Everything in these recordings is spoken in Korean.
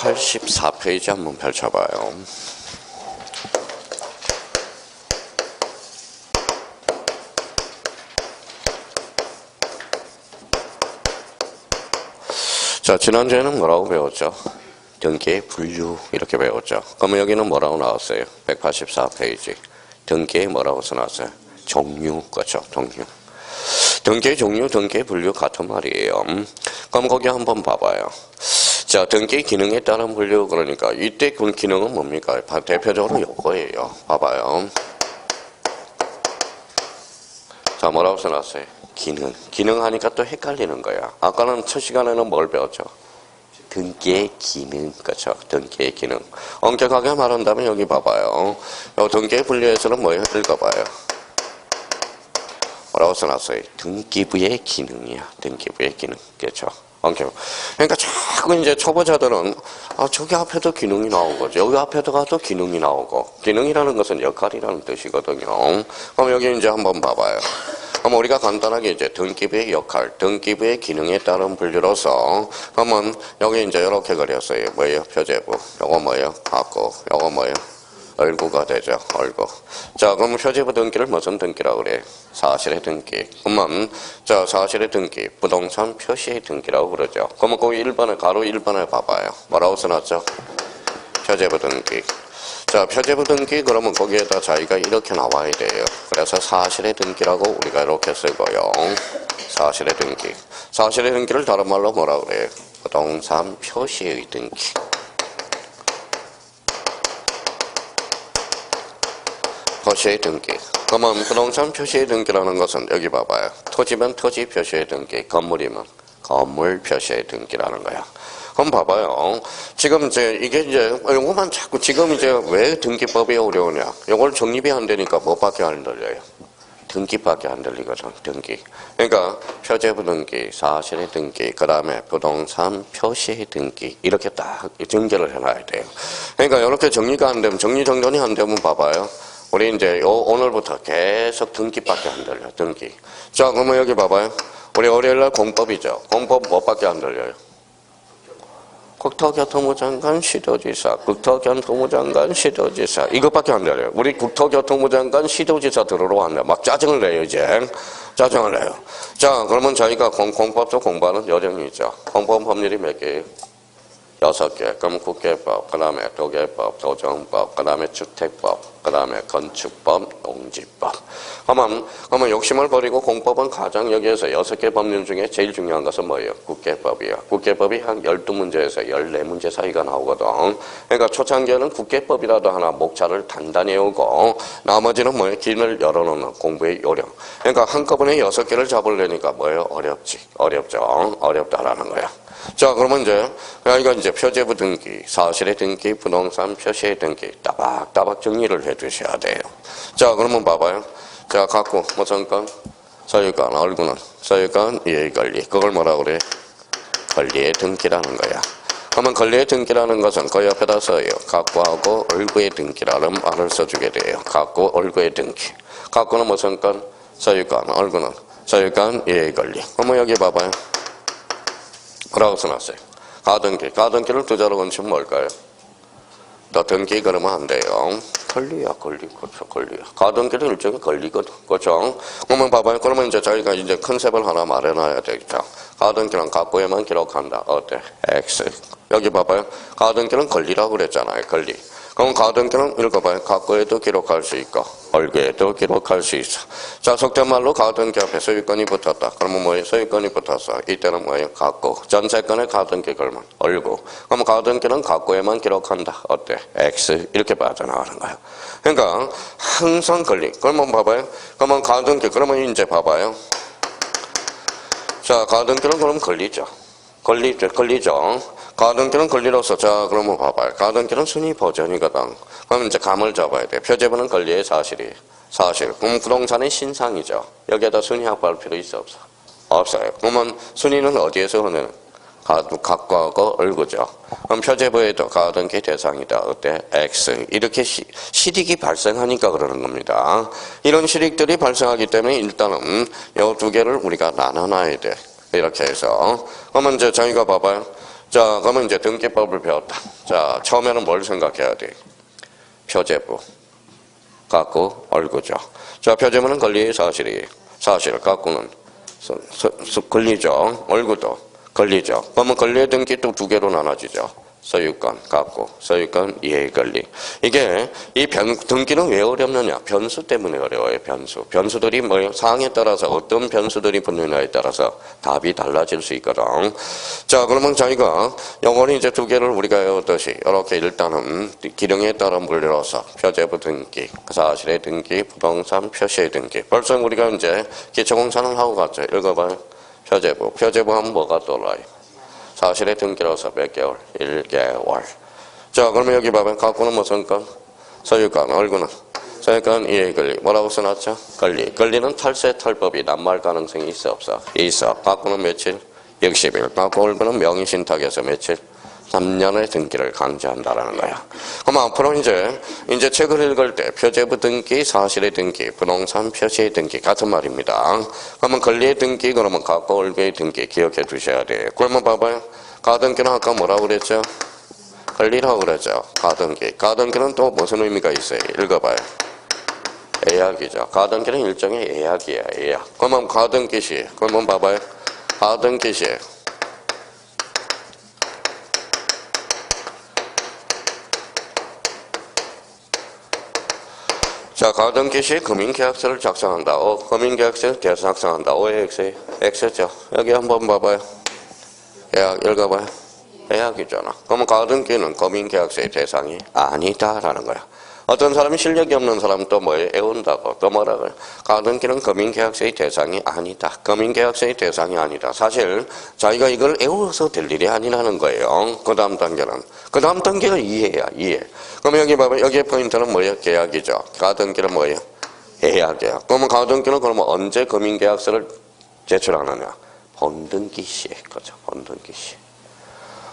184페이지 한번 펼쳐봐요. 자, 지난주에는 뭐라고 배웠죠? 등기의 분류 이렇게 배웠죠. 그러면 여기는 뭐라고 나왔어요? 184페이지. 등기의 뭐라고 써놨어요? 종류, 그렇죠? 종류. 등기의 종류, 등기의 분류 같은 말이에요. 그럼 거기 한번 봐봐요. 자, 등기 기능에 따른 분류, 그러니까 이때 그 기능은 뭡니까? 대표적으로 요거예요. 봐봐요. 자, 뭐라고 써놨어요? 기능. 기능 하니까 또 헷갈리는 거야. 아까는 첫 시간에는 뭘 배웠죠? 등기의 기능, 그렇죠? 등기의 기능. 엄격하게 말한다면 여기 봐봐요. 요 등기의 분류에서는 뭐예요? 읽어봐요. 뭐라고 써놨어요? 등기부의 기능이야. 등기부의 기능. 그렇죠? 그러니까 자꾸 이제 초보자들은 저기 앞에도 기능이 나오고 여기 앞에도 가도 기능이 나오고 기능이라는 것은 역할이라는 뜻이거든요. 그럼 여기 이제 한번 봐봐요. 그럼 우리가 간단하게 이제 등기부의 역할, 등기부의 기능에 따른 분류로서 그러면 여기 이제 이렇게 그렸어요. 뭐예요? 표제부. 요거 뭐예요? 갖고. 요거 뭐예요? 얼구가 되죠. 얼구. 자, 그럼 표제부 등기를 무슨 등기라고 그래? 사실의 등기. 그러면 자, 사실의 등기, 부동산 표시의 등기라고 그러죠. 그러면 거기 1번에 가로 1번에 봐봐요. 뭐라고 써놨죠? 표제부 등기. 자, 표제부 등기 그러면 거기에다 자기가 이렇게 나와야 돼요. 그래서 사실의 등기라고 우리가 이렇게 쓰고요. 사실의 등기. 사실의 등기를 다른 말로 뭐라고 그래요? 부동산 표시의 등기. 표시의 등기. 그러면 부동산 표시의 등기라는 것은 여기 봐봐요. 토지면 토지 표시의 등기, 건물이면 건물 표시의 등기라는 거야. 그럼 봐봐요. 지금 이제 이게 이제 요거만 자꾸 지금 이제 왜 등기법이 어려우냐? 요걸 정립이 안 되니까 뭐밖에 안 들려요? 등기밖에 안 들리거든. 등기. 그러니까 표제부 등기, 사실의 등기, 그 다음에 부동산 표시의 등기 이렇게 딱 전개를 해놔야 돼요. 그러니까 이렇게 정리가 안 되면 정리정돈이 안 되면 봐봐요. 우리 이제 오늘부터 계속 등기밖에 안 들려. 등기. 자, 그러면 여기 봐봐요. 우리 월요일날 공법이죠. 공법 뭐밖에 안 들려요? 국토교통부 장관, 시도지사, 국토교통부 장관, 시도지사 이것밖에 안 들려요. 우리 국토교통부 장관, 시도지사 들으러 왔네. 막 짜증을 내요 이제. 짜증을 내요. 자, 그러면 저희가 공법도 공부하는 요령이 있죠. 공법 법률이 몇 개예요? 6개. 그럼 국계법, 그 다음에 도계법, 도정법, 그 다음에 주택법, 그 다음에 건축법, 농지법. 그러면 욕심을 버리고 공법은 가장 여기에서 6개 법률 중에 제일 중요한 것은 뭐예요? 국계법이에요. 국계법이 한 12문제에서 14문제 사이가 나오거든. 그러니까 초창기에는 국계법이라도 하나 목차를 단단히 외우고 나머지는 뭐예요? 길을 열어놓는 공부의 요령. 그러니까 한꺼번에 6개를 잡으려니까 뭐예요? 어렵지. 어렵죠. 어렵다라는 거야. 자, 그러면 이제 이건 이제 표제부 등기, 사실의 등기, 부동산 표시의 등기 따박따박 정리를 해 두셔야 돼요. 자, 그러면 봐봐요. 자, 갖고 무슨 건? 소유권, 얼구는 소유권, 이해관리. 그걸 뭐라고 그래? 권리의 등기라는 거야. 그러면 권리의 등기라는 것은 그 옆에다 써요. 갖고하고 얼구의 등기라는 말을 써주게 돼요. 갖고, 얼구의 등기. 갖고는 무슨 건? 소유권, 얼구는 소유권, 이해관리. 그러면 여기 봐봐요. 뭐라고 써놨어요? 가등기. 가등기를 두 자로 건치면 뭘까요? 너 등기 그러면 안 돼요. 권리야, 권리. 그렇죠, 권리야. 가등기는 일종의 권리거든. 그렇죠? 그러면 봐봐요. 그러면 이제 저희가 이제 컨셉을 하나 마련해야 되겠죠. 가등기는 갖고에만 기록한다. 어때? X. 여기 봐봐요. 가등기는 권리라고 그랬잖아요. 권리. 그럼 가등기는 읽어봐요. 갖고에도 기록할 수 있고 얼구에도 기록할 수 있어. 자, 속된 말로 가등기 앞에 소유권이 붙었다. 그러면 뭐예요? 소유권이 붙었어. 이때는 뭐예요? 갖고. 전세권에 가등기 걸면 얼구. 그럼 가등기는 갖고에만 기록한다. 어때? X. 이렇게 빠져나가는 거예요. 그러니까 항상 권리. 그러면 봐봐요. 그러면 가등기. 그러면 이제 봐봐요. 자, 가등기는 그럼 권리죠. 권리죠. 가등기는 권리로서, 자, 그러면 봐봐요. 가등기는 순위 보전이거든. 그럼 이제 감을 잡아야 돼. 표제부는 권리의 사실이. 사실. 그럼 부동산의 신상이죠. 여기에다 순위 확보할 필요 있어, 없어? 없어요. 그러면 순위는 어디에서 오는? 갖고하고 얼구죠. 그럼 표제부에도 가등기 대상이다. 어때? X. 이렇게 실익이 발생하니까 그러는 겁니다. 이런 실익들이 발생하기 때문에 일단은 이 두 개를 우리가 나눠놔야 돼. 이렇게 해서. 그러면 이제 저희가 봐봐요. 자, 그러면 이제 등기법을 배웠다. 자, 처음에는 뭘 생각해야 돼? 표제부. 갖고 얼구죠. 자, 표제부는 권리 사실, 갖고는 권리죠. 얼구도 권리죠. 그러면 권리의 등기 또 두 개로 나눠지죠. 소유권 갖고, 소유권 이해의 권리. 이게 이 등기는 왜 어렵느냐? 변수 때문에 어려워요. 변수들이 뭐 사항에 따라서 어떤 변수들이 붙느냐에 따라서 답이 달라질 수 있거든. 자, 그러면 저희가 요거는 이제 두 개를 우리가 외웠듯이 이렇게 일단은 기령에 따라 물려서 표제부 등기, 사실의 등기, 부동산 표시의 등기. 벌써 우리가 이제 기초공사는 하고 갔죠. 읽어봐요. 표제부 하면 뭐가 떠올라요? 사실의 등기로서 몇 개월? 1개월. 자, 그러면 여기 봐봐요. 갖고는 무슨 건? 소유권. 얼구는? 소유권 이해의 권리. 뭐라고 써놨죠? 권리. 권리는 탈세 탈법이 낱말 가능성이 있어 없어? 있어. 갖고는 며칠? 60일. 갖고 얼구는 명의신탁에서 며칠? 3년의 등기를 강제한다라는 거야. 그럼 앞으로 이제 책을 읽을 때 표제부 등기, 사실의 등기, 부동산 표시의 등기 같은 말입니다. 그러면 권리의 등기, 그러면 갖고 얼구의 등기 기억해 두셔야 돼요. 그러면 봐봐요. 가등기는 아까 뭐라고 그랬죠? 권리라고 그랬죠. 가등기. 가등기는 또 무슨 의미가 있어요? 읽어봐요. 예약이죠. 가등기는 일종의 예약이에요. 예약. 그러면 가등기 시. 그러면 봐봐요. 가등기 시. 자, 가등기 시 금융계약서를 작성한다. 금융계약서를 작성한다. O의 X죠. 여기 한번 봐봐요. 예약 읽어봐요. 예약이잖아. 그러면 가등기는 금융계약서의 대상이 아니다라는 거야. 어떤 사람이 실력이 없는 사람 또 뭐예요? 애운다고. 또 뭐라고요? 가등기는 금융계약서의 대상이 아니다. 금융계약서의 대상이 아니다. 사실 자기가 이걸 애워서 될 일이 아니라는 거예요. 그 다음 단계는. 그 다음 단계가 이해야, 이해. 그러면 여기 봐봐요. 여기의 포인트는 뭐예요? 계약이죠. 가등기는 뭐예요? 예약이에요. 그러면 가등기는 그러면 언제 금융계약서를 제출하느냐? 본등기 시에. 그죠? 본등기 시.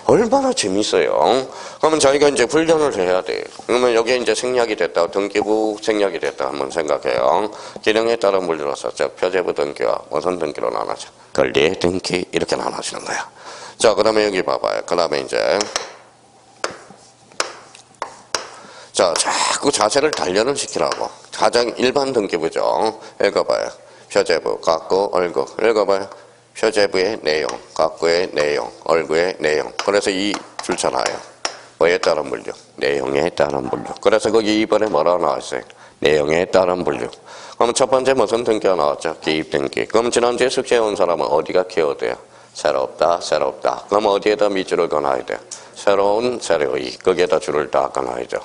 얼마나 재밌어요. 그러면 자기가 이제 훈련을 해야 돼요. 그러면 여기에 이제 생략이 됐다, 등기부 생략이 됐다 한번 생각해요. 기능에 따라 물들어서 표제부 등기와 무슨 등기로 나눠져? 권리의 등기 이렇게 나눠지는 거야. 자, 그 다음에 여기 봐봐요. 그 다음에 이제 자, 자꾸 자세를 단련을 시키라고. 가장 일반 등기부죠. 읽어봐요. 표제부, 갖고, 얼구. 읽어봐요. 표제부의 내용, 갖고의 내용, 얼구의 내용. 그래서 이 줄잖아요. 뭐에 따른 분류? 내용에 따른 분류. 그래서 거기 이번에 뭐라고 나왔어요? 내용에 따른 분류. 그럼 첫 번째 무슨 등기가 나왔죠? 기입등기. 그럼 지난주에 숙제해온 사람은 어디가 키워드야? 새롭다, 새롭다. 그럼 어디에다 밑줄을 그어놔야 돼? 새로운, 새로이. 거기에다 줄을 딱 그어놔야죠.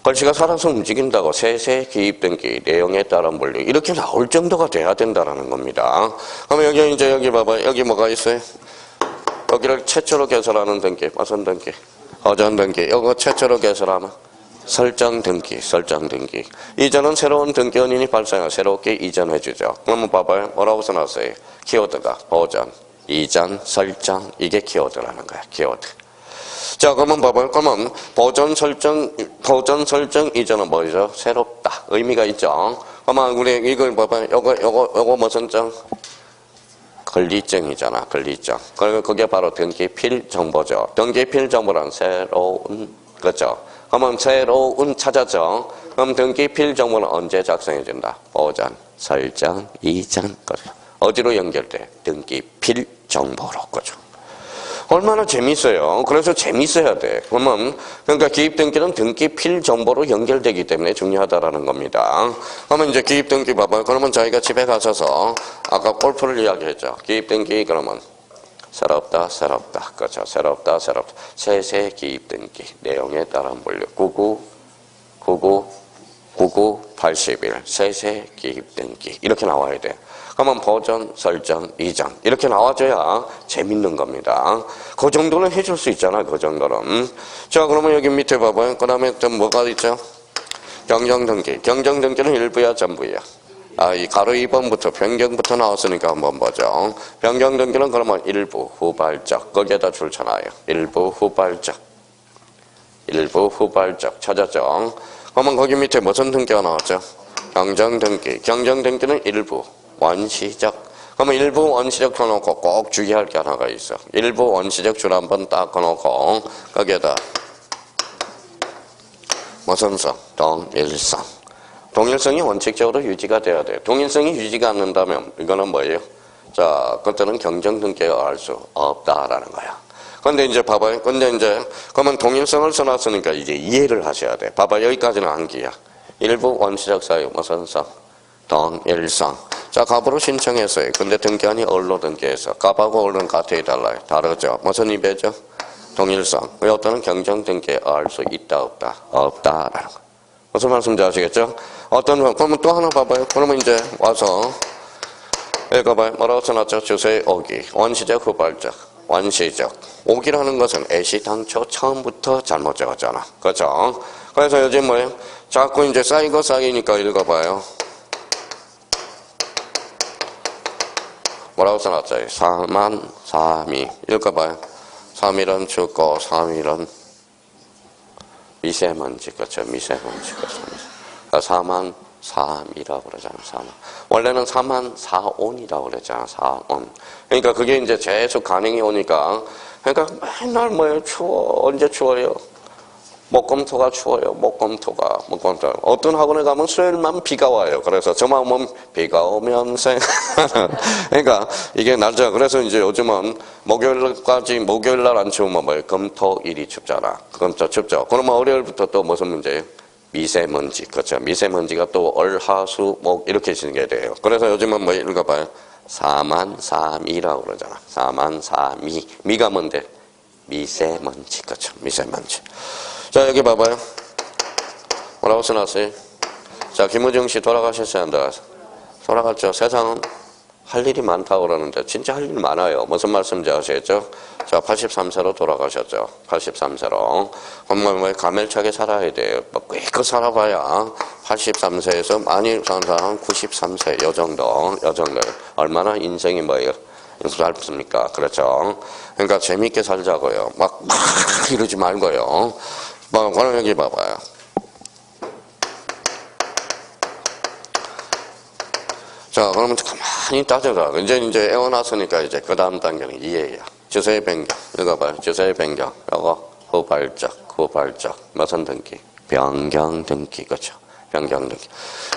글씨가 살아서 움직인다고 세세 기입등기 내용에 따른 분류 이렇게 나올 정도가 돼야 된다는 겁니다. 그러면 여기 이제 여기 봐봐요. 여기 뭐가 있어요? 여기를 최초로 개설하는 등기, 무슨 등기? 허전 등기. 이거 최초로 개설하면 설정 등기, 설정 등기. 이전은 새로운 등기원인이 발생해 새롭게 이전해주죠. 그러면 봐봐요. 뭐라고 써놨어요? 키워드가 보전, 이전, 설정 이게 키워드라는 거야. 키워드. 자, 그러면 봐봐요. 그러면 보전 설정 이전은 뭐죠? 새롭다. 의미가 있죠. 그러면 우리 이걸 봐봐요. 요거 무슨 정? 권리증이잖아. 권리증. 그리고 그게 바로 등기필 정보죠. 등기필 정보란 새로운 거죠. 그러면 새로운 찾았죠. 그럼 등기필 정보는 언제 작성해진다? 보전, 설정, 이전. 어디로 연결돼? 등기필 정보로. 그죠? 얼마나 재밌어요. 그래서 재밌어야 돼. 그러니까 기입등기는 등기필 정보로 연결되기 때문에 중요하다라는 겁니다. 그러면 이제 기입등기 봐봐요. 그러면 저희가 집에 가셔서 아까 골프를 이야기했죠. 기입등기 그러면 새롭다, 새롭다. 그렇죠. 새롭다, 새롭다. 세세 기입등기. 내용에 따른 분류. 80일. 세세 기입등기. 이렇게 나와야 돼. 그러면 보전, 설정, 이전 이렇게 나와줘야 재밌는 겁니다. 그 정도는 해줄 수 있잖아. 그 정도는. 자, 그러면 여기 밑에 봐봐요. 그 다음에 또 뭐가 있죠? 경정등기. 경정등기는 일부야 전부야? 이 가로 2번부터 변경부터 나왔으니까 한번 보죠. 변경등기는 그러면 일부 후발적. 거기에다 줄잖아요. 일부 후발적. 일부 후발적. 찾았죠? 그러면 거기 밑에 무슨 등기가 나왔죠? 경정등기. 경정등기는 일부 원시적. 그러면 일부 원시적 쳐놓고 꼭 주의할 게 하나가 있어. 일부 원시적 줄 한번 딱 꺼놓고 거기에다 무슨 성? 동일성. 동일성이 원칙적으로 유지가 돼야 돼요. 동일성이 유지가 안 된다면 이거는 뭐예요? 자, 그때는 경정 등기가 알 수 없다라는 거야. 근데 이제 봐봐요. 근데 이제 그러면 동일성을 써놨으니까 이제 이해를 하셔야 돼. 봐봐, 여기까지는 암기야. 일부 원시적 사유 무슨 성? 동일성. 자, 갑으로 신청했어요. 근데 등기한이 얼로 등기해서 갑하고 얼은 같아 달라요. 다르죠. 무슨 입에죠? 동일성. 어떤 경정 등기에 알 수 있다 없다? 없다라는 거. 무슨 말씀인지 아시겠죠? 그러면 또 하나 봐봐요. 그러면 이제 와서 읽어봐요. 뭐라고 써놨죠? 주세의 오기. 원시적 후발적. 원시적. 오기라는 것은 애시당초 처음부터 잘못 적었잖아. 그렇죠? 그래서 요즘 뭐예요? 자꾸 이제 쌓이고 쌓이니까 읽어봐요. 뭐라고 써놨어요? 4만 3이. 읽어봐요. 3일은 죽고 3일은 미세먼지. 그렇죠? 미세먼지. 그렇죠? 4만 3이라고 그러잖아. 4만. 원래는 4만 4온이라고 그랬잖아. 4온. 그러니까 그게 이제 계속 가능이 오니까 그러니까 맨날 뭐예요? 추워. 언제 추워요? 목금토가 추워요. 목금토가. 어떤 학원에 가면 수요일만 비가 와요. 그래서 저만 오면 비가 오면 그러니까 이게 날짜. 그래서 이제 요즘은 목요일 날 안 추우면 뭐예요? 금토일이 춥잖아. 금토 춥죠. 그러면 월요일부터 또 무슨 문제예요? 미세먼지. 그렇죠. 미세먼지가 또 월, 화, 수, 목 이렇게 지게 돼요. 그래서 요즘은 뭐 읽어봐요. 4만 3이라고 그러잖아. 4만 3이. 미가 뭔데? 미세먼지. 그렇죠. 미세먼지. 자, 여기 봐봐요. 뭐라고 써놨어요? 자, 김우중 씨 돌아가셨어요? 안 돌아가셨어요? 돌아갔죠. 세상은 할 일이 많다고 그러는데 진짜 할 일 많아요. 무슨 말씀인지 아시겠죠? 자, 83세로 돌아가셨죠. 83세로. 그러면 가멜차게 살아야 돼요. 꽤 살아봐야 83세에서 많이 사는 사람 93세 요 정도. 얼마나 인생이 뭐예요? 짧습니까? 그렇죠. 그러니까 재밌게 살자고요. 막 이러지 말고요. 그럼 여기 봐봐요. 자, 그러면 가만히 따져가. 이제 애워놨으니까 이제 그 다음 단계는 이해야. 주세의 변경. 읽어봐요. 주세의 변경. 요거 후발적. 무슨 등기? 변경 등기. 그렇죠. 변경 등기.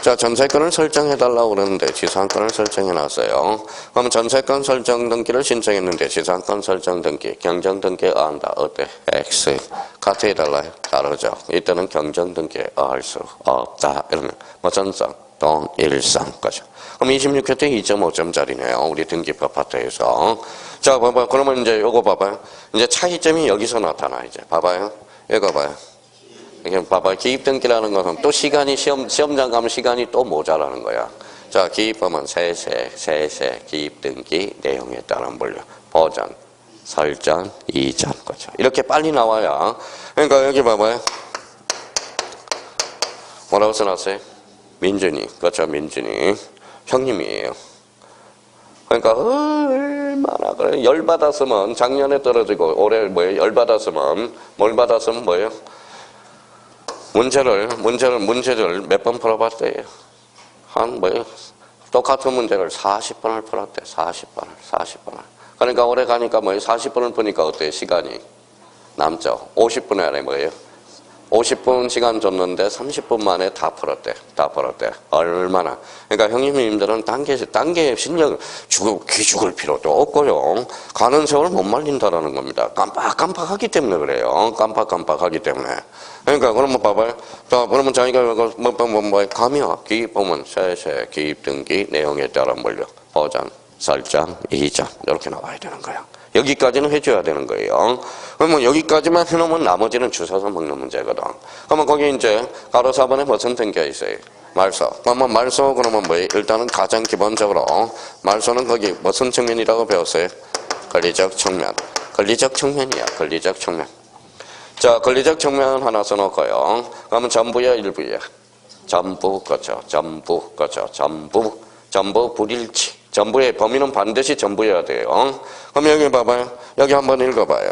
자, 전세권을 설정해달라고 그러는데 지상권을 설정해놨어요. 그럼 전세권 설정 등기를 신청했는데 지상권 설정 등기, 경정 등기에 의한다. 어때? X. 같아 해달라요? 다르죠. 이때는 경정 등기에 의할 수 없다. 이러면 무슨 성? 동일성. 거죠. 그럼 26회 때 2.5점짜리네요. 우리 등기법 파트에서. 자, 봐봐. 그러면 이제 요거 봐봐요. 이제 차이점이 여기서 나타나. 이제 봐봐요. 이거 봐요. 이게 봐봐. 기입등기라는 것은 또 시간이 시험장 가면 시간이 또 모자라는 거야. 자, 기입하면 세세 기입등기 내용에 따른 분류. 보전, 설정, 이전. 그렇죠. 이렇게 빨리 나와야. 그러니까 여기 봐봐요. 뭐라고 써놨어요? 민준이. 그렇죠. 민준이. 형님이에요. 그러니까 얼마나 그래. 열 받았으면 작년에 떨어지고 올해 뭐예요? 열 받았으면 뭘 받았으면 뭐예요? 문제를 몇 번 풀어봤대요? 한 뭐예요? 똑같은 문제를 40번을 풀었대. 40번을. 그러니까 올해 가니까 뭐예요? 40번을 푸니까 어때요? 시간이 남죠. 50분에 안에 뭐예요? 50분 시간 줬는데 30분 만에 다 풀었대. 얼마나. 그러니까 형님들은 단계 실력 기죽을 필요도 없고요. 가는 세월 못 말린다라는 겁니다. 깜빡하기 때문에 그래요. 깜빡하기 때문에. 그러니까 그러면 봐봐요. 자, 그러면 자기가 가며 기입 보면 세세 기입 등기 내용에 따른 분류 보전, 설정, 이전 이렇게 나와야 되는 거야. 여기까지는 해줘야 되는 거예요. 그러면 여기까지만 해놓으면 나머지는 주워서 먹는 문제거든. 그러면 거기 이제 가로 4번에 무슨 등기가 있어요? 말소. 그러면 말소 그러면 뭐예요? 일단은 가장 기본적으로 말소는 거기 무슨 측면이라고 배웠어요? 권리적 측면. 권리적 측면이야. 자, 권리적 측면 하나 써놓고요. 그러면 전부야 일부야? 전부. 전부 불일치. 전부의 범위는 반드시 전부여야 돼요. 그럼 여기 봐봐요. 여기 한번 읽어봐요.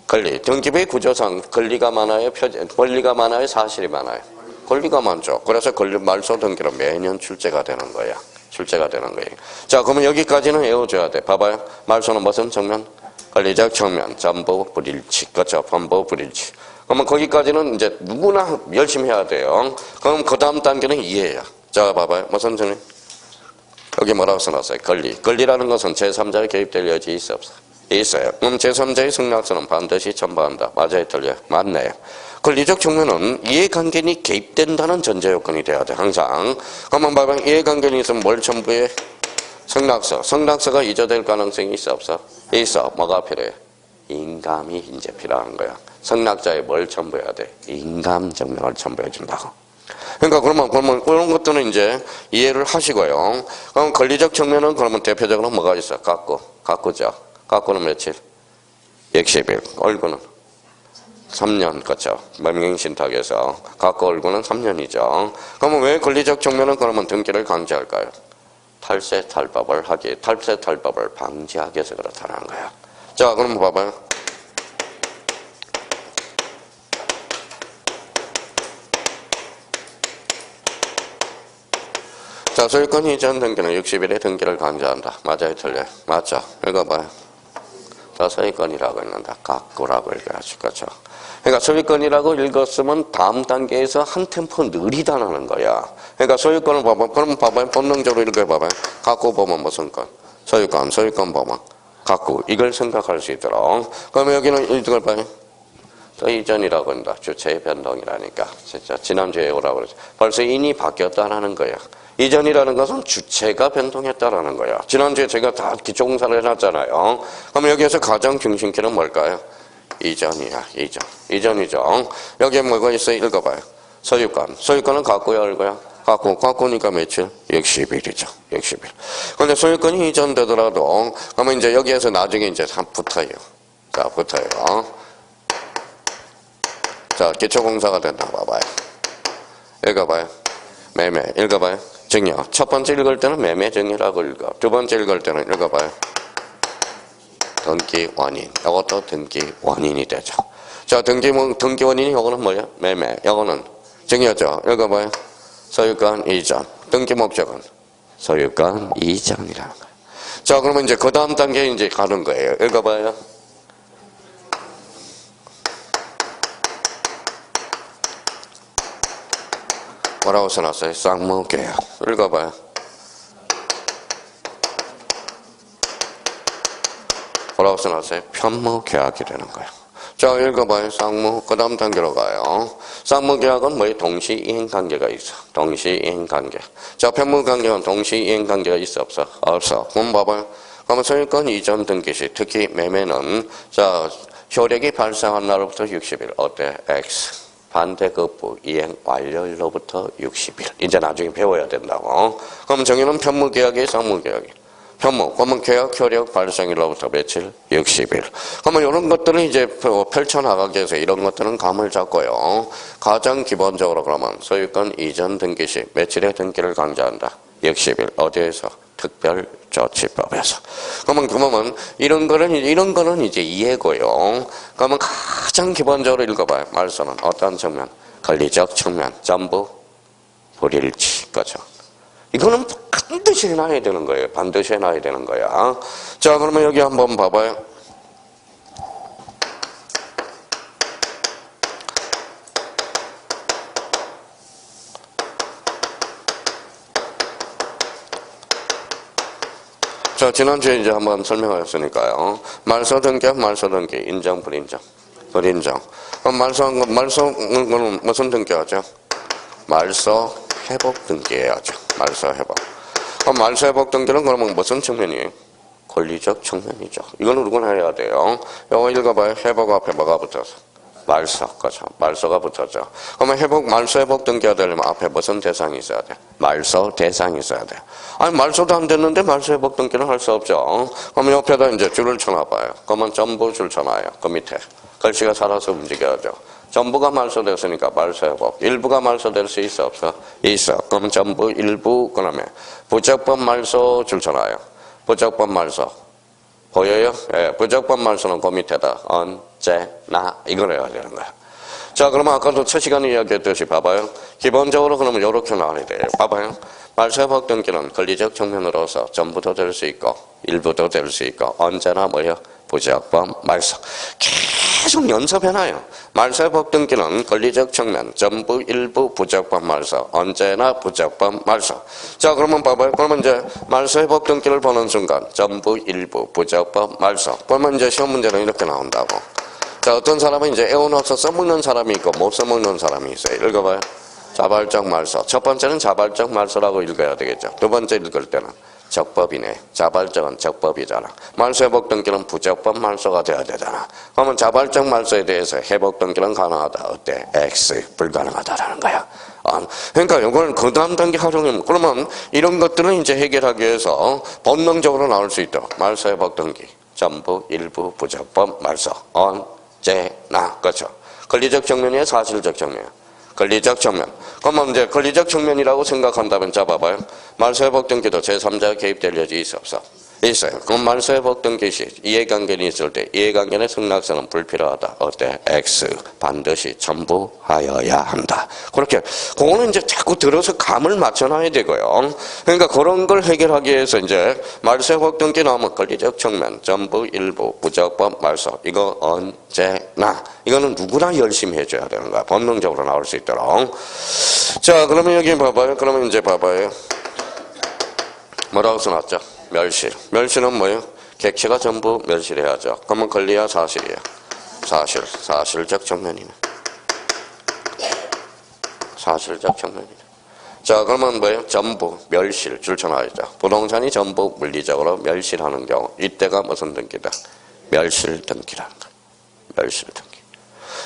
권리. 등기부의 구조상 권리가 많아요? 권리가 많아요? 사실이 많아요? 권리가 많죠. 그래서 권리 말소 등기로 매년 출제가 되는 거야. 출제가 되는 거예요. 자, 그러면 여기까지는 외워줘야 돼. 봐봐요. 말소는 무슨 측면? 권리적 측면, 전부 불일치. 그렇죠? 전부 불일치. 그러면 거기까지는 이제 누구나 열심히 해야 돼요. 그럼 그 다음 단계는 이해야. 자, 봐봐요. 무슨 측면? 여기 뭐라고 써놨어요? 권리. 권리라는 것은 제3자에 개입될 여지 있어 없어? 있어요. 그럼 제3자의 승낙서는 반드시 첨부한다. 맞아요? 틀려요? 맞네요. 권리적 측면은 이해관계인이 개입된다는 전제 요건이 돼야 돼. 항상. 그러면 봐봐. 이해관계인이 있으면 뭘 첨부해? 승낙서. 승낙서가 이저될 가능성이 있어 없어? 있어. 뭐가 필요해? 인감이 이제 필요한 거야. 승낙자에 뭘 첨부해야 돼? 인감 증명을 첨부해 준다고. 그러니까 그러면 이런 것들은 이제 이해를 하시고요. 그럼 권리적 측면은 그러면 대표적으로 뭐가 있어? 갖고죠. 갖고는 며칠? 110일. 얼굴은 3년. 그렇죠. 명령신탁에서 갖고 얼굴은 3년이죠. 그러면 왜 권리적 측면은 그러면 등기를 강제할까요? 탈세 탈법을 방지하기 위해서 그렇다는 거야. 자, 그럼 봐봐요. 자, 소유권 이전 등기는 60일에 등기를 강제한다. 맞아요? 틀려요? 맞죠? 읽어봐요. 자, 소유권이라고 읽는다. 갖고라고 읽어야지. 그렇죠? 그러니까 소유권이라고 읽었으면 다음 단계에서 한 템포 느리다는 거야. 그러니까 소유권을 봐봐. 그럼 봐봐요. 본능적으로 읽어봐봐요. 갖고 보면 무슨 건? 소유권 보면 갖고. 이걸 생각할 수 있도록. 그러면 여기는 이걸 봐요. 또 이전이라고 한다. 주체의 변동이라니까. 진짜 지난주에 오라고 그러죠. 벌써 인이 바뀌었다라는 거야. 이전이라는 것은 주체가 변동했다라는 거야. 지난주에 제가 다 기초공사를 해놨잖아요. 그럼 여기에서 가장 중심키는 뭘까요? 이전이야. 이전이죠. 여기에 뭐가 있어요? 읽어봐요. 소유권은 갖고야 얼고야? 갖고니까 며칠? 60일이죠. 60일. 그런데 소유권이 이전되더라도 그러면 이제 여기에서 나중에 이제 붙어요. 자, 붙어요. 자, 기초공사가 된다. 봐봐요. 읽어봐요. 매매. 읽어봐요. 증여. 첫 번째 읽을 때는 매매 증여라고 읽어. 두 번째 읽을 때는 읽어봐요. 등기 원인. 이것도 등기 원인이 되죠. 자, 등기 원인이 이거는 뭐야? 매매. 이거는 증여죠. 읽어봐요. 소유권 이전. 등기 목적은 소유권 이전이라는 거예요. 자, 그러면 이제 그 다음 단계에 이제 가는 거예요. 읽어봐요. 뭐라고 써놨어요? 쌍무계약. 읽어봐요. 뭐라고 써놨어요? 편무계약이 되는 거예요. 자, 읽어봐요. 쌍무. 그 다음 단계로 가요. 쌍무계약은 뭐예요? 동시이행관계가 있어. 동시이행관계. 자, 편무관계는 동시이행관계가 있어 없어? 없어. 그럼 봐봐요. 그러면 소유권 이전 등기 시 특히 매매는 자, 효력이 발생한 날로부터 60일. 어때? X. 반대급부 이행 완료일로부터 60일. 이제 나중에 배워야 된다고. 그럼 정의는 편무계약이 쌍무계약이. 편무. 그러면 계약 효력 발생일로부터 며칠? 60일. 그러면 이런 것들은 이제 펼쳐나가기 위해서 이런 것들은 감을 잡고요. 가장 기본적으로 그러면 소유권 이전 등기 시 며칠의 등기를 강제한다? 60일. 어디에서? 특별조치법에서. 그러면 이런 거는 이제 이해고요. 그러면 가장 기본적으로 읽어봐요. 말소는 어떤 측면? 권리적 측면. 전부 불일치. 그렇죠? 이거는 반드시 해놔야 되는 거예요. 반드시 해놔야 되는 거야. 자, 그러면 여기 한번 봐봐요. 자, 지난주에 이제 한번 설명하였으니까요. 말소 등기, 인정, 불인정. 그럼 말소는 무슨 등기하죠? 말소 회복 등기해야죠. 말소 회복. 그럼 말소 회복 등기는 그러면 무슨 측면이에요? 권리적 측면이죠. 이거는 누구나 해야 돼요. 이거 읽어봐요. 회복 앞에 뭐가 붙어서? 말소. 그렇죠. 말소가 붙었죠. 그러면 말소 회복 등기가 되려면 앞에 무슨 대상이 있어야 돼? 말소 대상이 있어야 돼. 아니, 말소도 안 됐는데 말소 회복 등기는 할 수 없죠. 그러면 옆에다 이제 줄을 쳐놔봐요. 그러면 전부 줄 쳐놔요. 그 밑에. 글씨가 살아서 움직여야죠. 전부가 말소됐으니까 말소 회복. 일부가 말소될 수 있어 없어? 있어. 그러면 전부 일부 그러면 부적법 말소 줄 쳐놔요. 부적법 말소. 보여요? 예, 부적법 말소는 그 밑에다 언제나 이걸 해야 되는 거야. 자, 그러면 아까도 첫 시간에 이야기했듯이 봐봐요. 기본적으로 그러면 이렇게 나와야 돼요. 봐봐요. 말세법 등기는 권리적 측면으로서 전부도 될 수 있고 일부도 될 수 있고 언제나 뭐예요? 부적법 말소. 계속 연습해놔요. 말세법 등기는 권리적 측면 전부 일부 부적법 말소. 언제나 부적법 말소. 자 그러면 봐봐요. 그러면 이제 말세법 등기를 보는 순간 전부 일부 부적법 말소. 그러면 이제 시험 문제는 이렇게 나온다고. 자 어떤 사람은 이제 애워넣어서 써먹는 사람이 있고 못 써먹는 사람이 있어요. 읽어봐요. 자발적 말소. 첫 번째는 자발적 말소라고 읽어야 되겠죠. 두 번째 읽을 때는 적법이네. 자발적은 적법이잖아. 말소 회복 등기는 부적법 말소가 돼야 되잖아. 그러면 자발적 말소에 대해서 회복 등기는 가능하다. 어때? X 불가능하다라는 거야. 그러니까 이걸 그 다음 단계 활용하면 그러면 이런 것들은 이제 해결하기 위해서 본능적으로 나올 수 있도록 말소 회복 등기 전부 일부 부적법 말소 언제나 그렇죠. 권리적 측면이에요. 사실적 측면이에요. 권리적 측면. 그러면 이제 권리적 측면이라고 생각한다면 자 봐봐요. 말소회복 등기도 제3자가 개입될 여지 있어 없어? 있어요. 그럼 말소회복 등기 시 이해관계는 있을 때 이해관계의 승낙서는 불필요하다. 어때? X 반드시 첨부하여야 한다. 그렇게 그거는 이제 자꾸 들어서 감을 맞춰놔야 되고요. 그러니까 그런 걸 해결하기 위해서 이제 말소회복 등기 나오면 권리적 측면 전부 일부 부적법 말소 이거 언제나 이거는 누구나 열심히 해줘야 되는 거야. 본능적으로 나올 수 있도록. 자 그러면 여기 봐봐요. 그러면 이제 봐봐요. 뭐라고 써놨죠? 멸실. 멸실은 뭐예요? 객체가 전부 멸실해야죠. 그러면 권리야 사실이에요. 사실. 사실적 측면이네. 사실적 측면이네. 자 그러면 뭐예요? 전부 멸실 줄쳐놔야죠. 부동산이 전부 물리적으로 멸실하는 경우 이때가 무슨 등기다? 멸실 등기라는 거예요. 멸실 등기.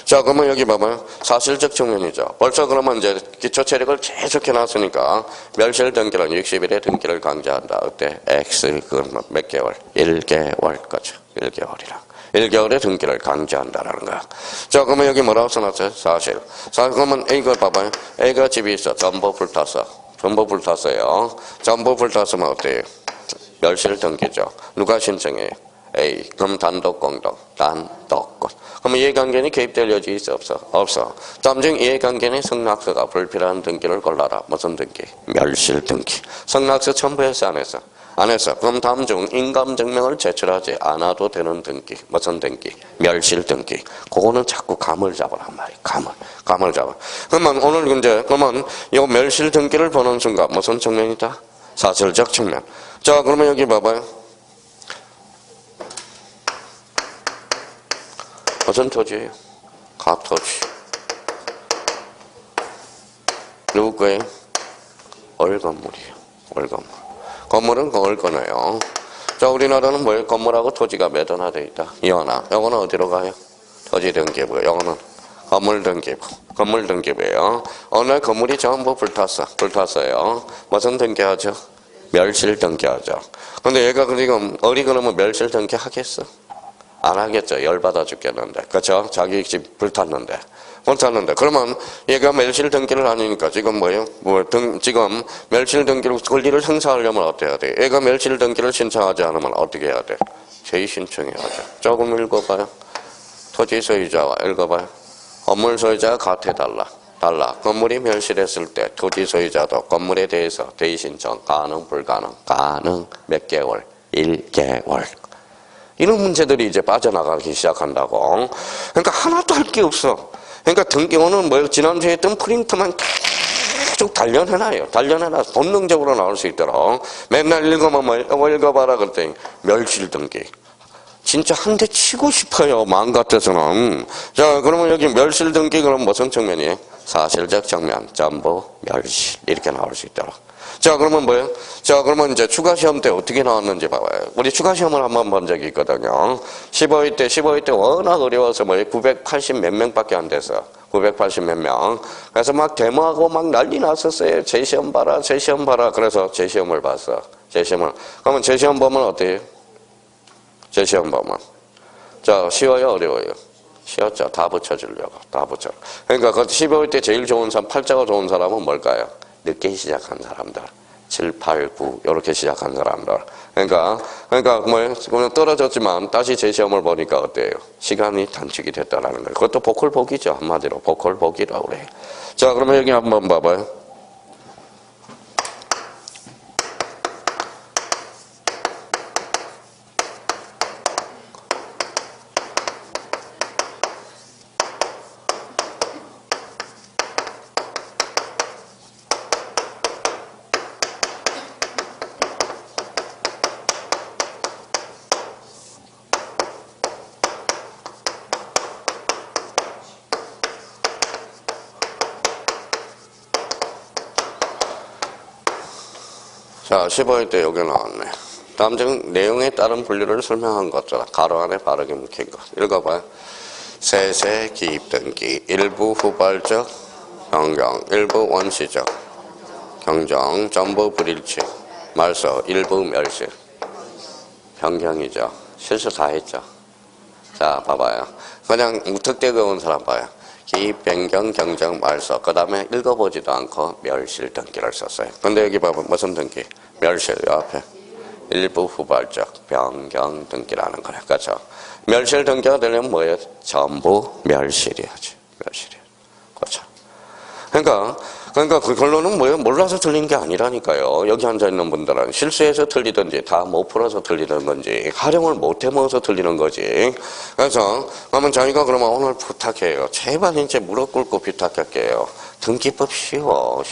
자 그러면 여기 봐봐요. 사실적 측면이죠. 벌써 그러면 이제 기초 체력을 계속 해놨으니까 멸실 등기는 60일의 등기를 강제한다. 어때? X 그건 몇 개월? 1개월 거죠. 1개월이라. 1개월의 등기를 강제한다라는 거야. 자 그러면 여기 뭐라고 써놨어요? 사실. 그러면 A가 봐봐요. A가 집이 있어. 전부 불탔어. 전부 불탔어요. 전부 불탔으면 어때요? 멸실 등기죠. 누가 신청해요? A. 그럼 단독 공동. 단독권. 그럼 이해관계는 개입될 여지 있어 없어? 없어. 다음 중 이해관계는 승낙서가 불필요한 등기를 골라라. 무슨 등기? 멸실 등기. 승낙서 첨부했어 안 했어? 안 했어. 그럼 다음 중 인감증명을 제출하지 않아도 되는 등기. 무슨 등기? 멸실 등기. 그거는 자꾸 감을 잡으란 말이야. 감을 잡아. 그러면 오늘 이제 그러면 이 멸실 등기를 보는 순간 무슨 측면이다? 사실적 측면. 자 그러면 여기 봐봐요. 무슨 토지예요? 갑토지. 누구 거예요? 얼건물이에요. 얼건물. 건물은 얼건해요. 자, 우리나라는 뭐예요? 건물하고 토지가 매도화되어 있다. 이거나. 요거는 어디로 가요? 토지 등기부. 요거는 건물 등기부. 건물 등기부예요. 어느 건물이 전부 불탔어요. 무슨 등기하죠? 멸실 등기하죠. 근데 얘가 지금 어리건하면 멸실 등기 하겠어? 안 하겠죠. 열받아 죽겠는데. 그렇죠? 자기 집 불탔는데. 그러면 얘가 멸실 등기를 하니까 지금 뭐예요? 지금 멸실 등기로 권리를 행사하려면 어떻게 해야 돼? 얘가 멸실 등기를 신청하지 않으면 어떻게 해야 돼? 재신청해야죠. 조금 읽어봐요. 토지 소유자와 읽어봐요. 건물 소유자가 같아달라. 건물이 멸실했을 때 토지 소유자도 건물에 대해서 재신청 가능 불가능? 가능. 몇 개월? 1개월. 이런 문제들이 이제 빠져나가기 시작한다고. 그러니까 하나도 할 게 없어. 그러니까 등기호는 뭐예요? 지난주에 했던 프린트만 계속 단련해놔요. 본능적으로 나올 수 있도록. 맨날 읽으면 뭐 읽어봐라 그랬더니 멸실 등기. 진짜 한 대 치고 싶어요. 마음 같아서는. 자 그러면 여기 멸실 등기 그럼 무슨 측면이에요? 사실적 측면. 전부 멸실. 이렇게 나올 수 있도록. 자 그러면 뭐예요? 자 그러면 이제 추가시험 때 어떻게 나왔는지 봐봐요. 우리 추가시험을 한번 본 적이 있거든요. 15회 때 워낙 어려워서 뭐예요? 980 몇 명밖에 안 돼서 980 몇 명. 그래서 막 데모하고 막 난리 났었어요. 재시험 봐라. 그래서 재시험을 봤어. 그러면 재시험 보면 어때요? 재시험 보면 자 쉬워요 어려워요? 쉬웠죠. 다 붙여주려고. 그러니까 그 15회 때 제일 좋은 사람, 팔자가 좋은 사람은 뭘까요? 늦게 시작한 사람들. 7, 8, 9 이렇게 시작한 사람들. 그러니까 뭐예요? 그냥 떨어졌지만 다시 재시험을 보니까 어때요? 시간이 단축이 됐다라는 거예요. 그것도 보컬보기죠. 한마디로 보컬보기라고 그래. 자 그러면 여기 한번 봐봐요. 자, 15일 때 여기 나왔네. 다음 중 내용에 따른 분류를 설명한 것처럼 가로 안에 바르게 묵힌 것. 읽어봐요. 세세 기입 등기, 일부 후발적 변경, 일부 원시적 경정, 전부 불일치, 말소, 일부 멸실. 변경이죠. 실수 다 했죠. 자, 봐봐요. 그냥 무턱대고 온 사람 봐요. 기입, 변경, 경정, 말소. 그 다음에 읽어보지도 않고 멸실 등기를 썼어요. 근데 여기 봐봐. 무슨 등기? 멸실, 요 앞에. 일부 후발적 변경 등기라는 거예요. 그렇죠? 멸실 등기가 되려면 뭐예요? 전부 멸실이야지. 멸실이야. 그렇죠? 그러니까 그 결론은 뭐예요? 몰라서 틀린 게 아니라니까요. 여기 앉아있는 분들은 실수해서 틀리든지 다 못 풀어서 틀리는 건지 활용을 못 해먹어서 틀리는 거지. 그래서 그러면 저희가 그러면 오늘 부탁해요. 제발 이제 무릎 꿇고 부탁할게요. 등기법 쉬워.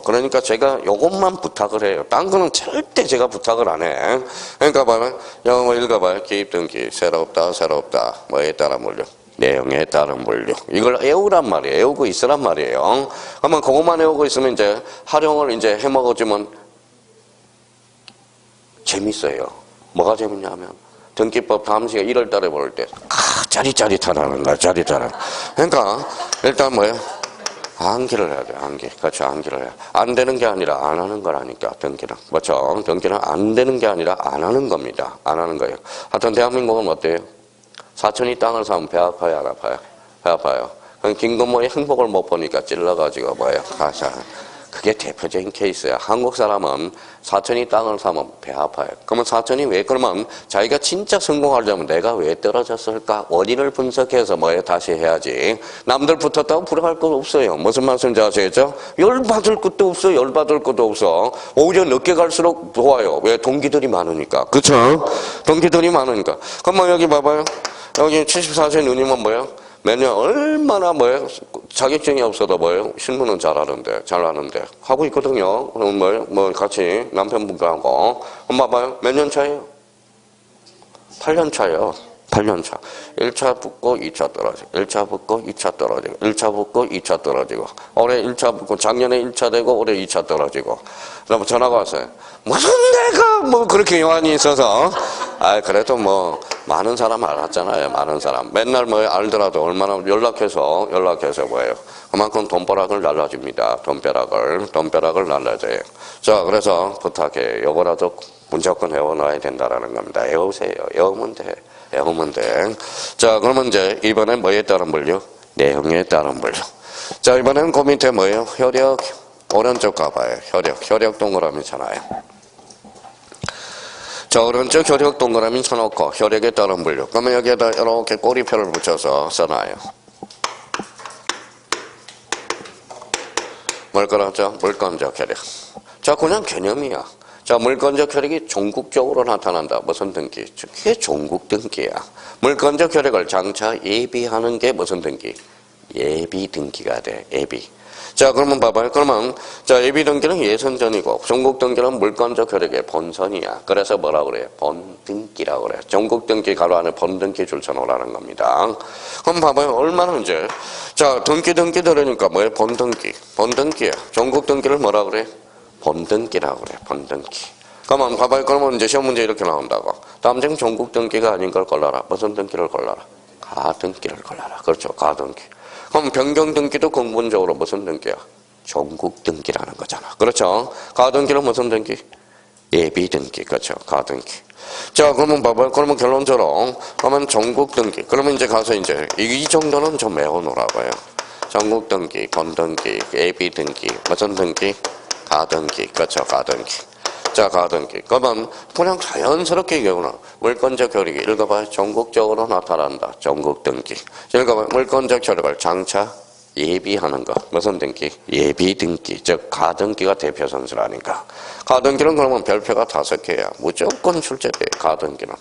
그러니까 제가 요것만 부탁을 해요. 딴 거는 절대 제가 부탁을 안 해. 그러니까 봐요. 영어 읽어봐요. 기입등기 새롭다. 뭐에 따라 물려. 내용에 따른 분류. 이걸 애우란 말이에요. 애우고 있으란 말이에요. 그러면 그것만 애우고 있으면 이제 활용을 이제 해먹어주면 재밌어요. 뭐가 재밌냐면 등기법 다음 시간 1월 달에 볼 때 짜릿짜릿하다는 거야. 짜릿하다. 그러니까 일단 뭐예요? 암기를 해야 돼. 암기. 그렇죠. 암기를 해야 돼. 안 되는 게 아니라 안 하는 거라니까. 등기는. 그렇죠. 등기는 안 되는 게 아니라 안 하는 겁니다. 안 하는 거예요. 하여튼 대한민국은 어때요? 사촌이 땅을 사면 배 아파요, 안 아파요? 배 아파요. 그럼 김건모의 행복을 못 보니까 찔러가지고 뭐예요? 가자. 그게 대표적인 케이스야. 한국 사람은 사촌이 땅을 사면 배 아파요. 그러면 사촌이 왜 그러면 자기가 진짜 성공하려면 내가 왜 떨어졌을까? 원인을 분석해서 뭐예요? 다시 해야지. 남들 붙었다고 불행할 것 없어요. 무슨 말씀인지 아시겠죠? 열받을 것도 없어. 열받을 것도 없어. 오히려 늦게 갈수록 좋아요. 왜? 동기들이 많으니까. 그쵸? 동기들이 많으니까. 그럼 여기 봐봐요. 여기 74세 누님은 뭐예요? 매년 얼마나 뭐예요? 자격증이 없어도 뭐예요? 신문은 잘하는데 하고 있거든요. 그럼 뭐예요? 뭐 같이 남편분과 하고. 엄마 봐요. 몇 년 차예요? 8년 차예요. 8년 차. 1차 붙고 2차 떨어지고 1차 붙고 2차 떨어지고 1차 붙고 2차 떨어지고 올해 1차 붙고 작년에 1차 되고 올해 2차 떨어지고 그다음에 전화가 왔어요. 무슨 내가 뭐 그렇게 요한이 있어서 그래도 뭐 많은 사람 알았잖아요. 많은 사람 맨날 뭐 알더라도 얼마나 연락해서 뭐예요. 그만큼 돈벼락을 날라줍니다. 돈벼락을 날라줘요. 자, 그래서 부탁해. 요거라도 무조건 외워놔야 된다라는 겁니다. 외우세요. 외우면 돼. 자, 그러면 이제 이번엔 뭐에 따른 분류? 내용에 따른 분류. 자, 이번엔 그 밑에 뭐예요? 효력. 오른쪽 가봐요. 효력 동그라미잖아요. 자, 오른쪽 효력 동그라미 쳐놓고 효력에 따른 분류. 그러면 여기에다 이렇게 꼬리표를 붙여서 써놔요. 뭘 걸었죠? 물건적 효력. 자, 그냥 개념이야. 자, 물건적 효력이 종국적으로 나타난다. 무슨 등기? 그게 종국 등기야. 물건적 효력을 장차 예비하는 게 무슨 등기? 예비 등기가 돼. 예비. 자, 그러면 봐봐요. 그러면 자, 예비 등기는 예선전이고 종국 등기는 물건적 효력의 본선이야. 그래서 뭐라 그래요? 본등기라고 그래요. 종국 등기 가로 안에 본등기 줄쳐놓으라는 겁니다. 그럼 봐봐요. 얼마나 이제 자, 등기 들으니까 뭐예요? 본등기야. 종국 등기를 뭐라 그래? 본등기라고 그래. 본등기. 그러면 봐봐요. 그러면 이제 시험 문제 이렇게 나온다고. 다음 중 종국 등기가 아닌 걸 골라라. 무슨 등기를 골라라? 가등기를 골라라. 그렇죠. 가등기. 그럼 변경 등기도 근본적으로 무슨 등기야? 종국 등기라는 거잖아. 그렇죠. 가등기는 무슨 등기? 예비 등기. 그렇죠. 가등기. 자, 그러면 봐봐요. 그러면 결론적으로 그러면 종국 등기. 그러면 이제 가서 이제 이 정도는 좀 외워놓으라고요. 종국 등기, 본등기, 예비 등기, 무슨 등기? 가등기. 그렇죠. 가등기. 자, 가등기. 그러면 그냥 자연스럽게 외우나. 물건적 효력이 읽어봐요. 전국적으로 나타난다. 전국 등기. 읽어봐요. 물건적 효력을 장차 예비하는 것. 무슨 등기? 예비 등기. 즉 가등기가 대표 선수라니까. 가등기는 그러면 별표가 5개야. 무조건 출제돼. 가등기는.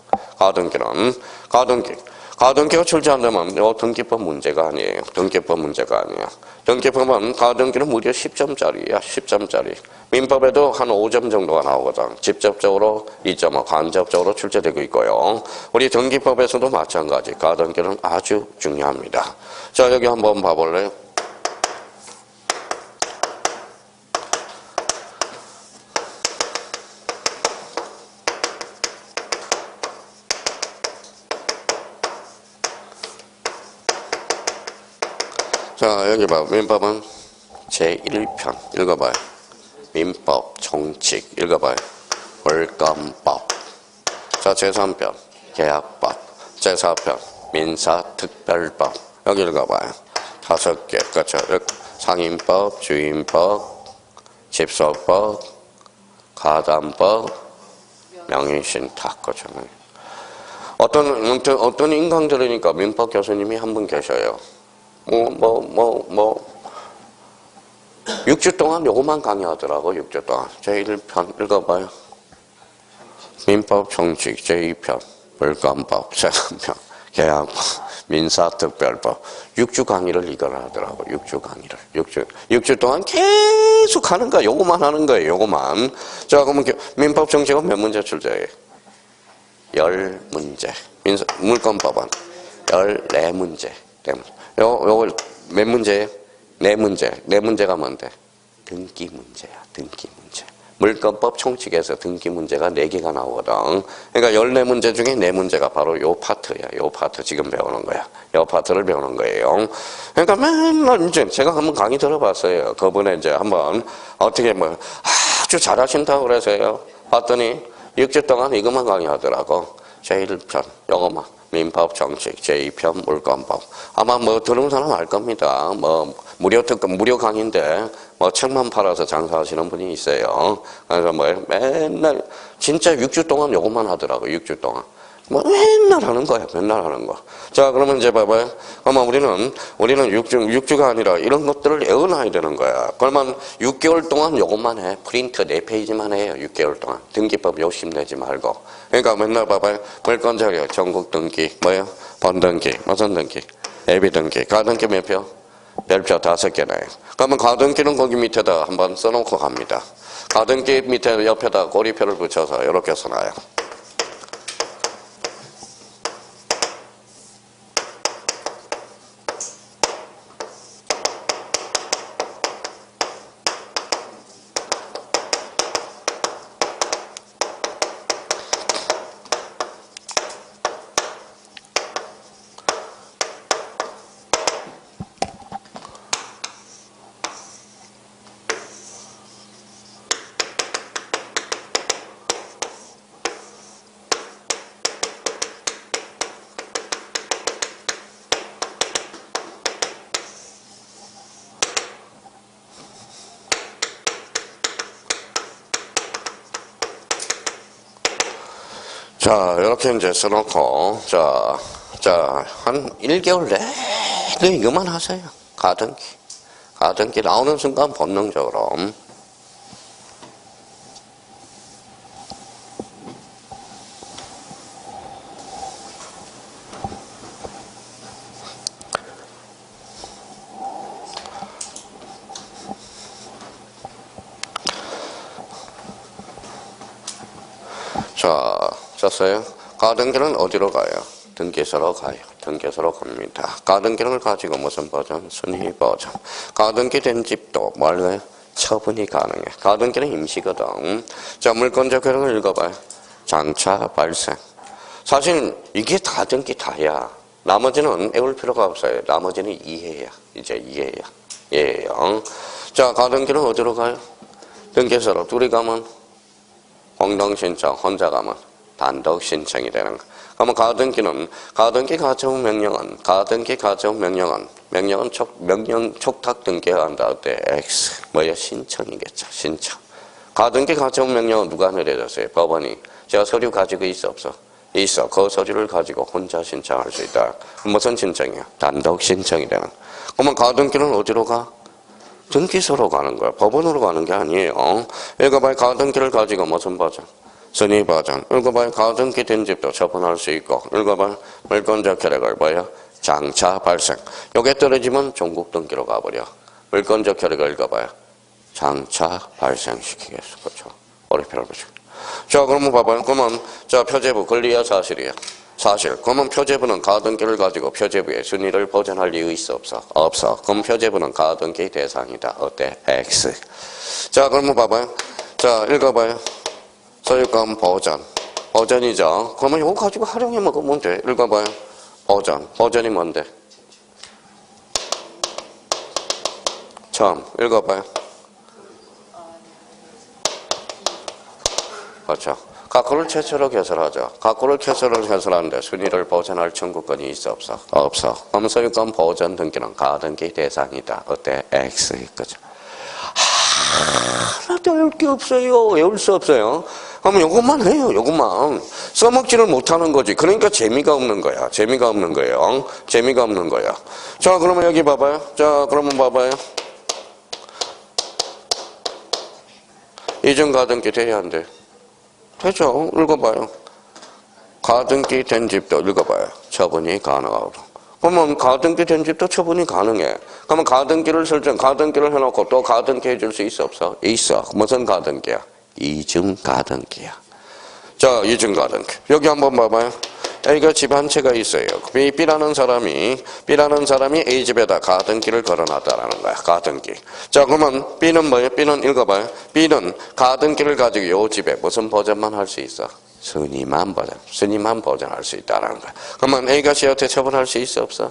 가등기가 출제 안 되면 등기법 문제가 아니에요. 등기법 문제가 아니야. 등기법은 가등기는 무려 10점짜리야. 10점짜리. 민법에도 한 5점 정도가 나오거든. 직접적으로 2.5, 간접적으로 출제되고 있고요. 우리 등기법에서도 마찬가지. 가등기는 아주 중요합니다. 자, 여기 한번 봐볼래요? 자, 여기 봐. 민법은 제1편. 읽어봐요. 민법, 총칙. 읽어봐요. 월감법. 자, 제3편. 계약법. 제4편. 민사특별법. 여기 읽어봐요. 5개. 그렇죠. 상인법, 주인법, 집소법, 가담법, 명의신탁. 그렇죠. 어떤 인강들으니까 민법 교수님이 한 분 계셔요. 6주 동안 요것만 강의하더라고, 6주 동안. 제1편 읽어봐요. 민법 총칙, 제2편, 월감법, 제3편, 계약법, 민사특별법. 6주 강의를 이걸 하더라고, 6주 강의를. 6주 동안 계속 하는 거야, 요것만 하는 거예요, 요것만. 자, 그러면 민법 총칙은 몇 문제 출제해요? 10문제. 물권법은 14문제. 요걸 몇 문제예요? 4문제. 4문제가 뭔데? 등기 문제야. 등기 문제. 물권법 총칙에서 등기 문제가 4개가 나오거든. 그러니까 14문제 중에 4문제가 바로 요 파트야. 요 파트 지금 배우는 거야. 요 파트를 배우는 거예요. 그러니까 맨날 이제 제가 한번 강의 들어봤어요. 그분에 이제 한번 어떻게 아주 잘하신다고 그래서요. 봤더니 6주 동안 이것만 강의하더라고. 제1편, 요거만. 민법 정책, 제2편, 물권법. 아마 들은 사람 알 겁니다. 무료 강의인데, 책만 팔아서 장사하시는 분이 있어요. 그래서 맨날, 진짜 6주 동안 요것만 하더라고, 6주 동안. 맨날 하는 거야, 맨날 하는 거. 자, 그러면 이제 봐봐요. 아마 우리는 6주가 아니라 이런 것들을 외워놔야 되는 거야. 그러면 6개월 동안 요것만 해. 프린트 4페이지만 해요, 6개월 동안. 등기법 욕심내지 말고. 그러니까 맨날 봐봐요. 물권 자료, 전국 등기, 번등기, 무슨 등기? 예비 등기. 가등기 몇 표? 별표 5개 나요. 그러면 가등기는 거기 밑에다 한번 써놓고 갑니다. 가등기 밑에 옆에다 고리표를 붙여서 이렇게 써놔요. 자, 이렇게 이제 써놓고, 한 1개월 내내 이것만 하세요. 가등기. 가등기 나오는 순간 본능적으로. 자, 썼어요? 가등기는 어디로 가요? 등기소로 가요. 등기소로 갑니다. 가등기를 가지고 무슨 버전? 순위 버전. 가등기 된 집도 뭐예요? 처분이 가능해. 가등기는 임시거든. 자, 물권적 효력을 읽어봐요. 장차 발생. 사실 이게 가등기 다야. 나머지는 외울 필요가 없어요. 나머지는 이해야. 이제 이해야. 예요. 자, 가등기는 어디로 가요? 등기소로. 둘이 가면 공동신청, 혼자 가면 단독 신청이 되는 거. 그러면 가등기 가처분 명령은 명령 촉탁 등기한다. 어때? X. 신청이겠죠. 신청. 가등기 가처분 명령은 누가 내려줬어요? 법원이. 제가 서류 가지고 있어, 없어? 있어. 그 서류를 가지고 혼자 신청할 수 있다. 무슨 신청이야? 단독 신청이 되는 거. 그러면 가등기는 어디로 가? 등기소로 가는 거야. 법원으로 가는 게 아니에요. 읽어봐요. 가등기를 가지고 무슨 버전? 순위 버전. 읽어봐요. 가등기 된 집도 처분할 수 있고. 읽어봐요. 물권적 효력을 뭐야? 장차 발생. 요게 떨어지면 종국 등기로 가버려. 물권적 효력을 읽어봐요. 장차 발생시키겠어. 그렇죠? 어리피를 보시고. 자, 그러면 봐봐요. 그러면 표제부 권리야 사실이야? 사실. 그러면 표제부는 가등기를 가지고 표제부의 순위를 보전할 이유 있어, 없어? 없어. 그럼 표제부는 가등기 대상이다. 어때? X. 자, 그러면 봐봐요. 자, 읽어봐요. 소유권 보전. 보전이죠. 그러면 이거 가지고 활용해 먹으면 돼. 읽어봐요. 보전. 보전이 뭔데? 처음 읽어봐요. 그렇죠. 각구를 최초로 개설하죠. 각구를 최초로 개설하는데 순위를 보존할 청구권이 있어 없어? 없어. 그럼 소유권 보존 등기는 가등기 대상이다. 어때? X 거죠. 하나도 외울 게 없어요. 외울 수 없어요. 그러면 요것만 해요. 요것만. 써먹지를 못하는 거지. 그러니까 재미가 없는 거야. 재미가 없는 거예요. 재미가 없는 거야. 자, 그러면 여기 봐봐요. 자, 그러면 봐봐요. 이중 가등기 돼야 안 돼? 되죠. 읽어봐요. 가등기 된 집도 읽어봐요. 처분이 가능하고. 그러면 가등기 된 집도 처분이 가능해. 그러면 가등기를 가등기를 해놓고 또 가등기 해줄 수 있어 없어? 있어. 무슨 가등기야? 이중 가등기야. 자, 이중 가등기. 여기 한번 봐봐요. A가 집 한 채가 있어요. B라는 사람이 A 집에다 가등기를 걸어놨다라는 거야. 가등기. 자, 그러면 B는 뭐예요? B는 읽어봐요. B는 가등기를 가지고 요 집에 무슨 보전만 할 수 있어? 순위만 보전할 수 있다라는 거야. 그러면 A가 C한테 처분할 수 있어 없어?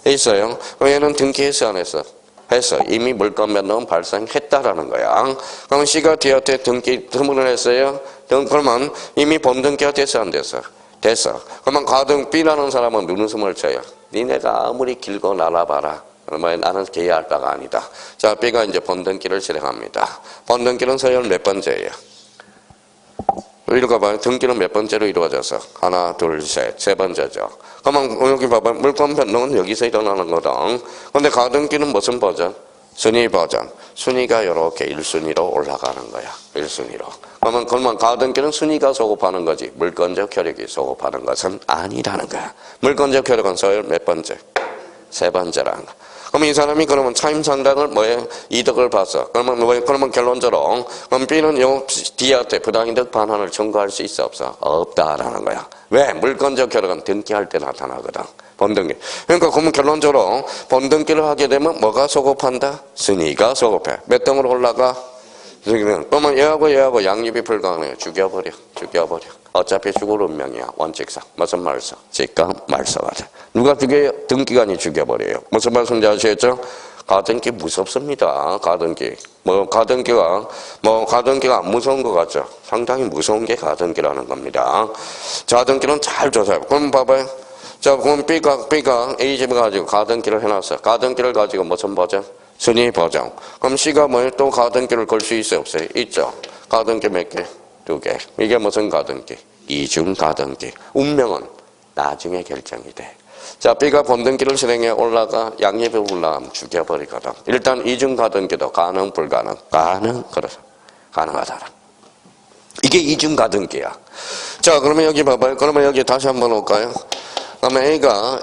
있어요. 얘는 등기했어 안 했어? 했어. 이미 물건 변동은 발생했다라는 거야. 그러면 C가 D한테 등기 처분을 했어요. 그러면 이미 본등기가 됐어 안 됐어? 됐어. 그러면 가등 B라는 사람은 눈웃음을 쳐요. 니네가 아무리 길고 날아봐라. 나는 개의할 바가 아니다. 자, B가 이제 본등기를 실행합니다. 본등기는 서열 몇 번째예요? 읽어봐요. 등기는 몇 번째로 이루어져서? 하나, 둘, 셋. 세 번째죠. 그러면 여기 봐봐요. 물권 변동은 여기서 일어나는 거다. 근데 가등기는 무슨 버전? 순위 버전. 순위가 이렇게 1순위로 올라가는 거야. 1순위로. 그러면 가등기는 순위가 소급하는 거지. 물권적 효력이 소급하는 것은 아니라는 거야. 물권적 효력은 서열 몇 번째? 세 번째라는 거야. 그럼 이 사람이 그러면 차임 상당을 뭐에 이득을 봤어. 그러면 결론적으로 그럼 B는 요 D한테 부당이득 반환을 청구할 수 있어 없어? 없다라는 거야. 왜? 물권적 효력은 등기할 때 나타나거든. 본등기. 그러니까 그러면 결론적으로 본등기를 하게 되면 뭐가 소급한다? 순위가 소급해. 몇 등으로 올라가? 그러면 얘하고 양립이 불가능해. 죽여버려. 어차피 죽을 운명이야. 원칙상. 무슨 말서? 직강 말서가 돼. 누가 죽여요? 등기관이 죽여버려요. 무슨 말씀인지 아시겠죠? 가등기 무섭습니다. 가등기. 가등기가 안 무서운 것 같죠? 상당히 무서운 게 가등기라는 겁니다. 자등기는 잘 조사해. 그럼 봐봐요. 자, 그럼 B가 A 집에 가지고 가등기를 해놨어. 가등기를 가지고 무슨 버전? 순위 버전. 그럼 C가 또 가등기를 걸 수 있어요? 없어요? 있죠. 가등기 몇 개? 2개. 이게 무슨 가등기? 이중 가등기. 운명은 나중에 결정이 돼. 자, B가 본등기를 실행해 올라가 양립에 올라가면 죽여버리거든. 일단 이중 가등기도 가능, 불가능? 그래서 가능하다. 이게 이중 가등기야. 자, 그러면 여기 봐봐요. 그러면 여기 다시 한번 올까요? 그러면 A가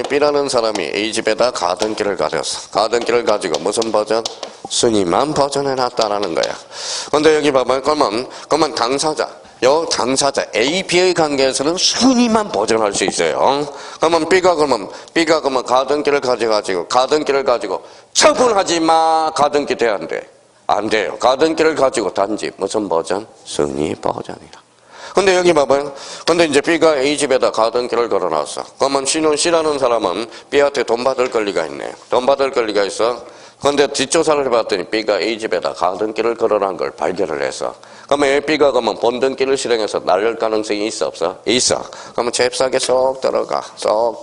B라는 사람이 A 집에다 가등기를 가졌어. 가등기를 가지고 무슨 버전? 순위만 버전해놨다라는 거야. 근데 여기 봐봐요. 그러면 당사자 A, B의 관계에서는 순위만 보존할 수 있어요. 그러면 B가 가등기를 가지고 처분하지 마. 가등기 돼, 안 돼? 안 돼요. 가등기를 가지고 단지 무슨 버전? 순위 버전이라. 근데 여기 봐봐요. 근데 이제 B가 A 집에다 가등기를 걸어놨어. 그러면 C라는 사람은 B한테 돈 받을 권리가 있네. 돈 받을 권리가 있어. 근데 뒷조사를 해봤더니 B가 A 집에다 가등기를 걸어놓은 걸 발견을 했어. 그러면 B가 본등기를 실행해서 날릴 가능성이 있어 없어? 있어. 그러면 잽싸게 쏙 들어갔어요.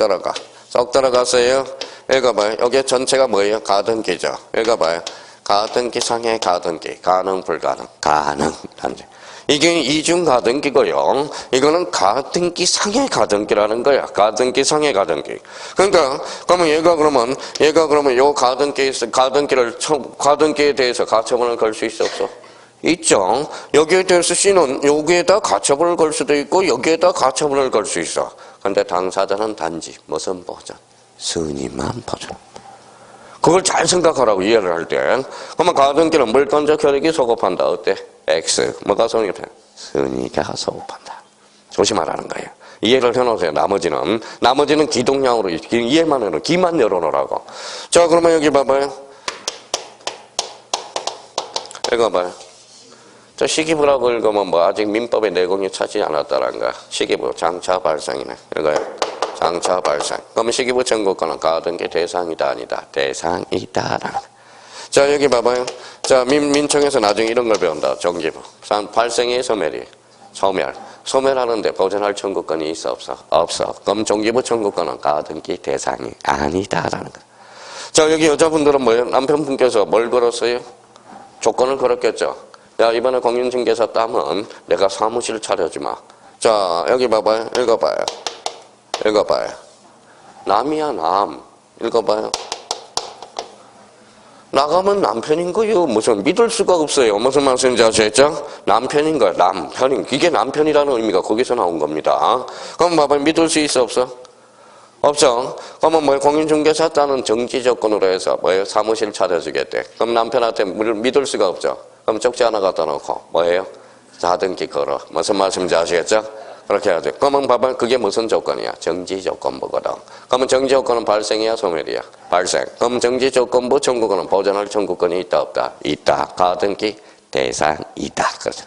여기 봐요. 여기 전체가 뭐예요? 가등기죠. 여기 봐요. 가등기 상의 가등기. 가능 불가능? 가능. 단지. 이게 이중 가등기고요. 이거는 가등기 상의 가등기라는 거야. 가등기 상의 가등기. 그러니까 그러면 얘가 그러면 요 가등기에 대해서 가처분을 걸 수 있어 없어? 있죠. 여기에 대해서 C는 여기에다 가처분을 걸 수도 있고 여기에다 가처분을 걸 수 있어. 근데 당사자는 단지 무슨 버전? 순위만 버전. 그걸 잘 생각하라고 이해를 할 때. 그러면 가등기는 물권적 효력이 소급한다. 어때? X. 뭐가 소급해? 순위가 소급한다. 조심하라는 거예요. 이해를 해놓으세요. 나머지는 기동량으로 이해만 해놓고 귀만 열어놓으라고. 자, 그러면 여기 봐봐요. 읽어봐요. 저 시기부라고 읽으면 아직 민법의 내공이 차지 않았다는 거야. 시기부 장차 발생이네. 읽어요. 장차 발생. 그러면 시기부 청구권은 가등기 대상이다 아니다? 대상이다라는 거야. 자, 여기 봐봐요. 자, 민청에서 나중에 이런 걸 배운다. 정기부. 발생의 소멸이. 소멸. 소멸하는데 보존할 청구권이 있어, 없어? 없어. 그럼 정기부 청구권은 가등기 대상이 아니다라는 거. 자, 여기 여자분들은 뭐예요? 남편분께서 뭘 걸었어요? 조건을 걸었겠죠. 야, 이번에 공인중개사 따면 내가 사무실 차려주마. 자, 여기 봐봐요. 읽어봐요. 읽어봐요. 남이야, 남. 읽어봐요. 나가면 남편인 거예요. 무슨 믿을 수가 없어요. 무슨 말씀인지 아시겠죠? 남편인 거야. 남편인. 이게 남편이라는 의미가 거기서 나온 겁니다. 그럼 봐봐요. 믿을 수 있어, 없어? 없죠. 그러면 뭐예요? 공인중개사 따는 정지 조건으로 해서 뭐예요? 사무실 차려주겠대. 그럼 남편한테 믿을 수가 없죠. 그럼 쪽지 하나 갖다 놓고 뭐예요? 자등기 걸어. 무슨 말씀인지 아시겠죠? 그렇게 해야죠. 그러면 봐봐. 그게 무슨 조건이야? 정지 조건부거든. 그러면 정지 조건은 발생이야, 소멸이야? 발생. 그럼 정지 조건부 청구권은 보존할 청구권이 있다, 없다? 있다. 가등기 대상이다. 그렇죠.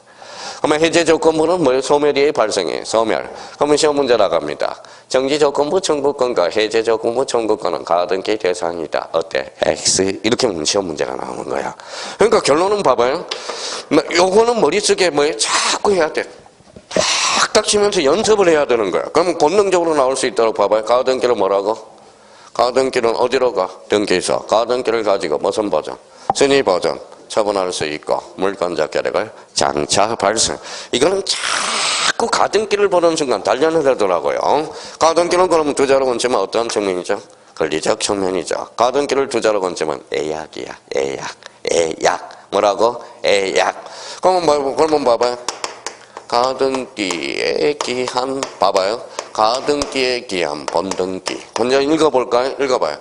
그러면 해제 조건부는 뭐예요? 소멸이에요, 발생이에요? 소멸. 그러면 시험 문제 나갑니다. 정지 조건부 청구권과 해제 조건부 청구권은 가등기 대상이다. 어때? X. 이렇게 시험 문제가 나오는 거야. 그러니까 결론은 봐봐요. 요거는 머릿속에 뭐예요? 자꾸 해야 돼. 탁탁 치면서 연습을 해야 되는 거야. 그러면 본능적으로 나올 수 있도록 봐봐요. 가등기를 뭐라고? 가등기는 어디로 가? 등기소. 가등기를 가지고 무슨 버전? 순위 버전. 처분할 수 있고 물권자 계력을 장차 발생. 이거는 자꾸 가등기를 보는 순간 단련을 하더라고요. 가등기는 그러면 두 자로 건치면 어떤 측면이죠? 권리적 측면이죠. 가등기를 두 자로 건치면 애약이야. 애약. 뭐라고? 애약. 그러면 봐봐요. 가등기의 기한 봐봐요. 가등기의 기한 본등기. 먼저 읽어볼까요? 읽어봐요.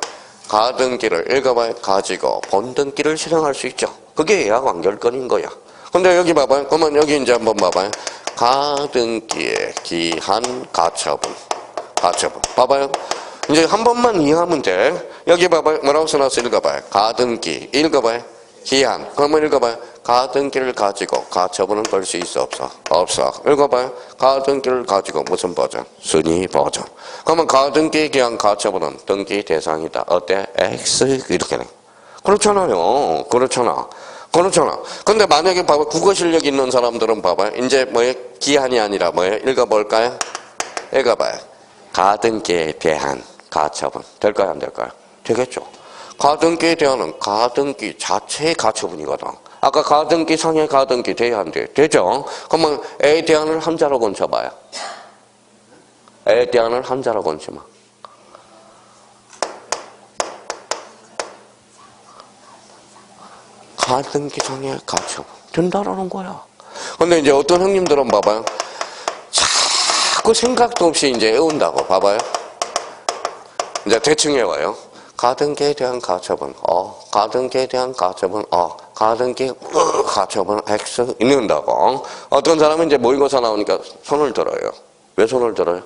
가등기를 읽어봐요. 가지고 본등기를 실행할 수 있죠. 그게 예약 완결권인 거야. 근데 여기 봐봐요. 그러면 여기 이제 한번 봐봐요. 가등기의 기한 가처분. 봐봐요. 이제 한 번만 이해하면 돼. 여기 봐봐요. 뭐라고 써놨어? 읽어봐요. 가등기. 읽어봐요. 기한. 그러면 읽어봐요. 가등기를 가지고 가처분을 걸 수 있어, 없어? 없어. 읽어봐요. 가등기를 가지고 무슨 버전? 순위 버전. 그러면 가등기에 기한 가처분은 등기 대상이다. 어때? X. 이렇게 돼. 그렇잖아요. 그렇잖아. 근데 만약에 봐봐. 국어 실력 있는 사람들은 봐봐요. 이제 뭐예요? 기한이 아니라 뭐예요? 읽어볼까요? 읽어봐요. 가등기에 대한 가처분. 될까요? 안 될까요? 되겠죠. 가등기에 대한은 가등기 자체의 가처분이거든. 아까 가등기 상의 가등기 돼야 안 돼? 되죠? 그러면 A에 대한을 한자로 건쳐봐요. A에 대한을 한자로 건치면. 가등기 상의 가처분. 된다라는 거야. 근데 이제 어떤 형님들은 봐봐요. 자꾸 생각도 없이 이제 외운다고. 봐봐요. 이제 대충 외워요. 가등기에 대한 가처분, 가등기에 대한 가처분, 가등기, 가처분, X, 읽는다고. 어떤 사람은 이제 모의고사 나오니까 손을 들어요. 왜 손을 들어요?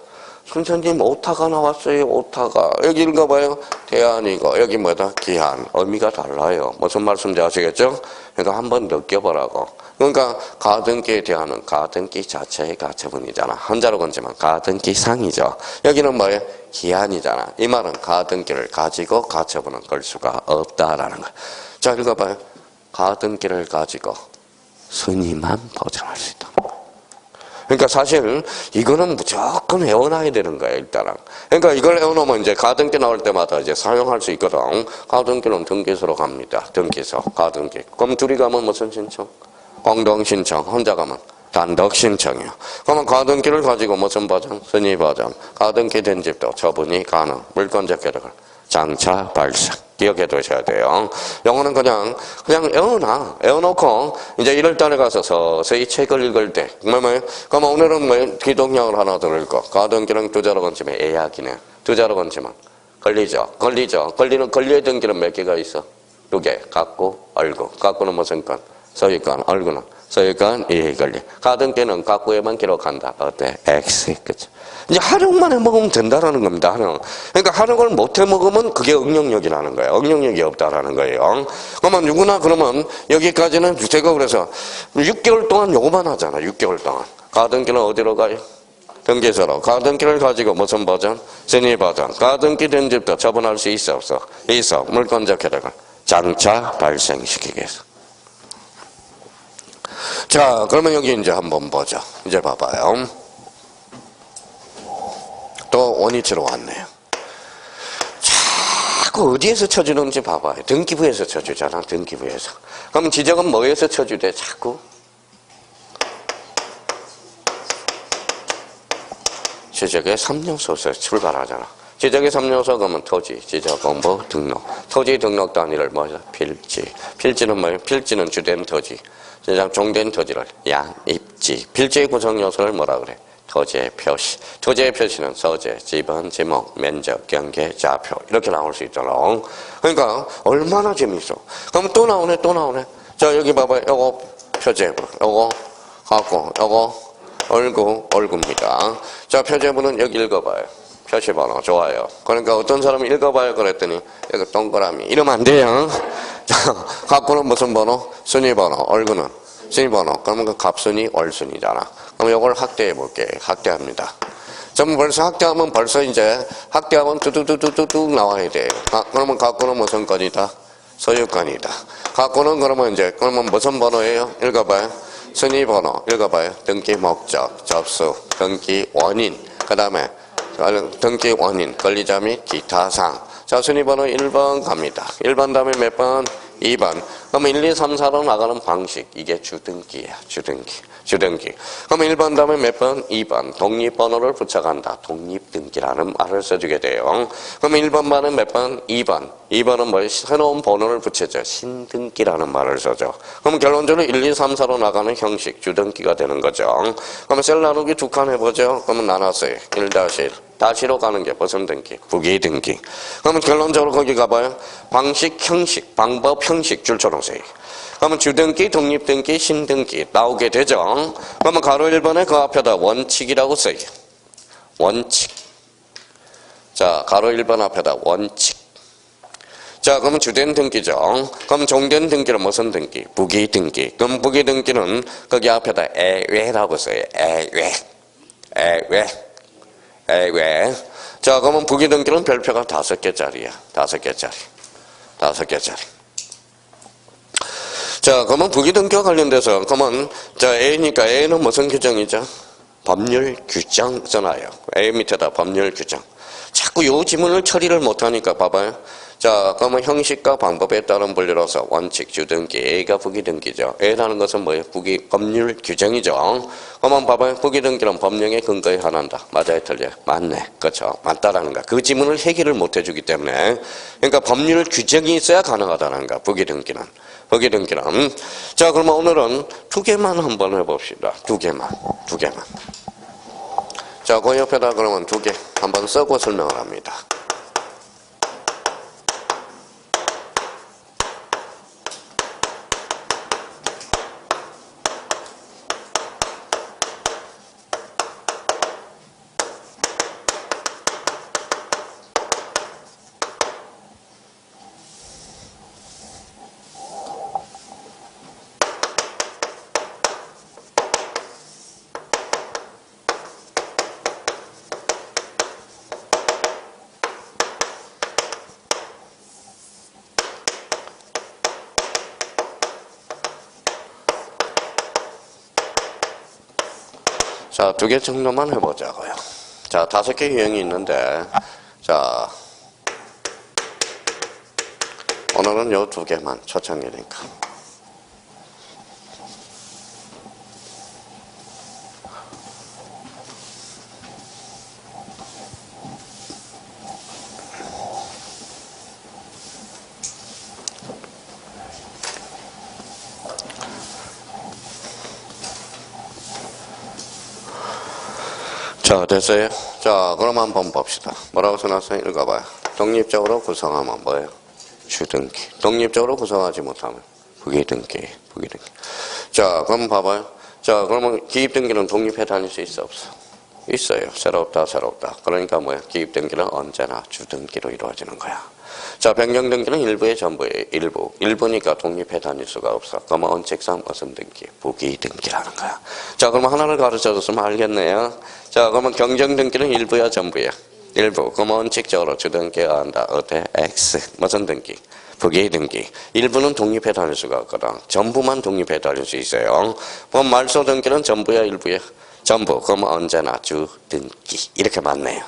선생님, 오타가 나왔어요, 오타가. 여기 읽어봐요. 대안이고, 여기 뭐다? 기한. 의미가 달라요. 무슨 말씀인지 아시겠죠? 그러니까 한번 느껴보라고. 그러니까 가등기에 대한은 가등기 자체의 가처분이잖아. 한자로 건지만 가등기 상이죠. 여기는 뭐예요? 기한이잖아. 이 말은 가등기를 가지고 가처분은 걸 수가 없다라는 거야. 자, 읽어봐요. 가등기를 가지고 순위만 보장할 수 있다. 그러니까 사실 이거는 무조건 외워놔야 되는 거야, 일단은. 그러니까 이걸 외워놓으면 이제 가등기 나올 때마다 이제 사용할 수 있거든. 가등기는 등기소로 갑니다. 등기소, 가등기. 그럼 둘이 가면 무슨 신청? 공동 신청. 혼자 가면 단독 신청이요. 그러면 가등기를 가지고 무슨 버전? 순위 버전. 가등기 된 집도 처분이 가능. 물권자 계력을 장차 발생. 기억해 두셔야 돼요. 영어는 그냥 외워놓고, 이제 1월달에 가서 서서히 책을 읽을 때, 그러면 오늘은 뭐, 기동력을 하나 더 읽고, 가등기는 두 자로 건치면 애약이네. 두 자로 건치면 걸리죠. 걸려야 등기는 몇 개가 있어? 2개. 갖고, 얼구. 갖고는 무슨 건? 소유권, 얼구는 소유권, 이해권리. 가등기는 갖고에만 기록한다. 어때? X. 그치? 이제 활용만 해먹으면 된다라는 겁니다. 활용. 그러니까 활용을 못 해먹으면 그게 응용력이라는 거예요. 응용력이 없다라는 거예요. 그러면 누구나 그러면 여기까지는 제가 그래서 6개월 동안 요거만 하잖아. 6개월 동안. 가등기는 어디로 가요? 등기소로. 가등기를 가지고 무슨 버전? 순위 버전. 가등기 된 집도 처분할 수 있어, 없어? 있어. 물권자 계력을 장차 발생시키기 위해서. 자, 그러면 여기 이제 한번 보죠. 이제 봐봐요. 또 원위치로 왔네요. 자꾸 어디에서 쳐주는지 봐봐요. 등기부에서 쳐주잖아, 등기부에서. 그럼 지적은 뭐에서 쳐주대, 자꾸? 지적의 3요소에서 출발하잖아. 지적의 3요소 그러면 토지, 지적, 공부, 등록. 토지 등록 단위를 뭐죠? 필지. 필지는 뭐예요? 필지는 주된 토지. 종된 토지를 양입지. 필지의 구성 요소를 뭐라 그래? 토지의 표시. 토지의 표시는 서재, 지번, 지목, 면적, 경계, 좌표 이렇게 나올 수 있도록. 그러니까 얼마나 재밌어. 그럼 또 나오네, 또 나오네. 자, 여기 봐봐요. 요거 표제부, 요거 갖고, 요거 얼구입니다. 자, 표제부는 여기 읽어봐요. 표시번호 좋아요. 그러니까 어떤 사람이 읽어봐요 그랬더니 여기 동그라미 이러면 안 돼요. 자, 갖고는 무슨 번호? 순위번호. 얼구는 순위번호. 그러면 그 갑순위, 월순위잖아. 그럼 이걸 확대해 볼게요. 확대합니다. 그럼 벌써 확대하면 벌써 이제 확대하면 뚜두두두두둑 나와야 돼요. 그러면 갖고는 무슨 건이다? 소유권이다. 갖고는 그러면 이제 그러면 무슨 번호예요? 읽어봐요. 순위번호. 읽어봐요. 등기 목적, 접수, 등기 원인. 그 다음에 등기 원인, 권리자 및 기타 사항. 자, 순위번호 1번 갑니다. 1번 다음에 몇 번? 2번. 그러면 1, 2, 3, 4로 나가는 방식. 이게 주등기야. 주등기. 그러면 1번 다음에 몇 번? 2번. 독립번호를 붙여간다. 독립등기라는 말을 써주게 돼요. 그러면 1번 반은 몇 번? 2번. 2번은 뭐 새로운 번호를 붙여줘. 신등기라는 말을 써줘. 그러면 결론적으로 1, 2, 3, 4로 나가는 형식. 주등기가 되는 거죠. 그러면 셀 나누기 두 칸 해보죠. 그러면 나눴어요. 1-1. 다시로 가는 게 무슨 등기? 부기등기. 그러면 결론적으로 거기 가봐요. 방식, 형식, 방법, 형식 줄처럼 써요. 그러면 주등기, 독립등기, 신등기 나오게 되죠. 그러면 가로 1번에 그 앞에다 원칙이라고 써요. 원칙. 자, 가로 1번 앞에다 원칙. 자, 그러면 주된 등기죠. 그럼 종된 등기는 무슨 등기? 부기등기. 그럼 부기등기는 거기 앞에다 애외라고 써요. 애외. 자, 그러면 부기등기는 별표가 5개짜리야. 5개짜리. 자, 그러면 부기등기와 관련돼서, 그러면, 자, A니까 A는 무슨 규정이죠? 법률 규정 써놔요. A 밑에다 법률 규정. 자꾸 요 지문을 처리를 못하니까 봐봐요. 자, 그러면 형식과 방법에 따른 분류로서 원칙, 주등기, A가 부기등기죠. A라는 것은 뭐예요? 법률 규정이죠. 그러면 봐봐요. 부기등기는 법령에 근거에 한한다. 맞아요, 틀려요? 맞네. 그렇죠. 맞다라는 거. 그 지문을 해결을 못 해주기 때문에. 그러니까 법률 규정이 있어야 가능하다는 거. 부기등기는. 자, 그러면 오늘은 2개만 한번 해봅시다. 2개만. 자, 그 옆에다 그러면 2개 한번 쓰고 설명을 합니다. 자, 2개 정도만 해보자고요. 자, 5개 유형이 있는데, 자, 오늘은 요 2개만 초창기니까. 자, 됐어요? 자, 그럼 한번 봅시다. 뭐라고 써놨어요? 읽어봐요. 독립적으로 구성하면 뭐예요? 주등기. 독립적으로 구성하지 못하면 부기등기. 자, 그럼 봐봐요. 자, 그러면 기입등기는 독립해 다닐 수 있어, 없어? 있어요. 새롭다. 그러니까 뭐야? 기입등기는 언제나 주등기로 이루어지는 거야. 자, 변경등기는 일부의 전부예요. 일부니까 독립해 다닐 수가 없어. 그러면 원칙상 무슨 등기? 부기등기라는 거야. 자, 그러면 하나를 가르쳐줬으면 알겠네요. 자, 그러면 경정등기는 일부야 전부야? 일부. 그러면 원칙적으로 주등기가 한다. 어때? X. 무슨 등기? 부기등기. 일부는 독립해 다닐 수가 없거든. 전부만 독립해 다닐 수 있어요. 그럼 말소등기는 전부야, 일부야? 전부. 그럼 언제나 주등기. 이렇게 맞네요.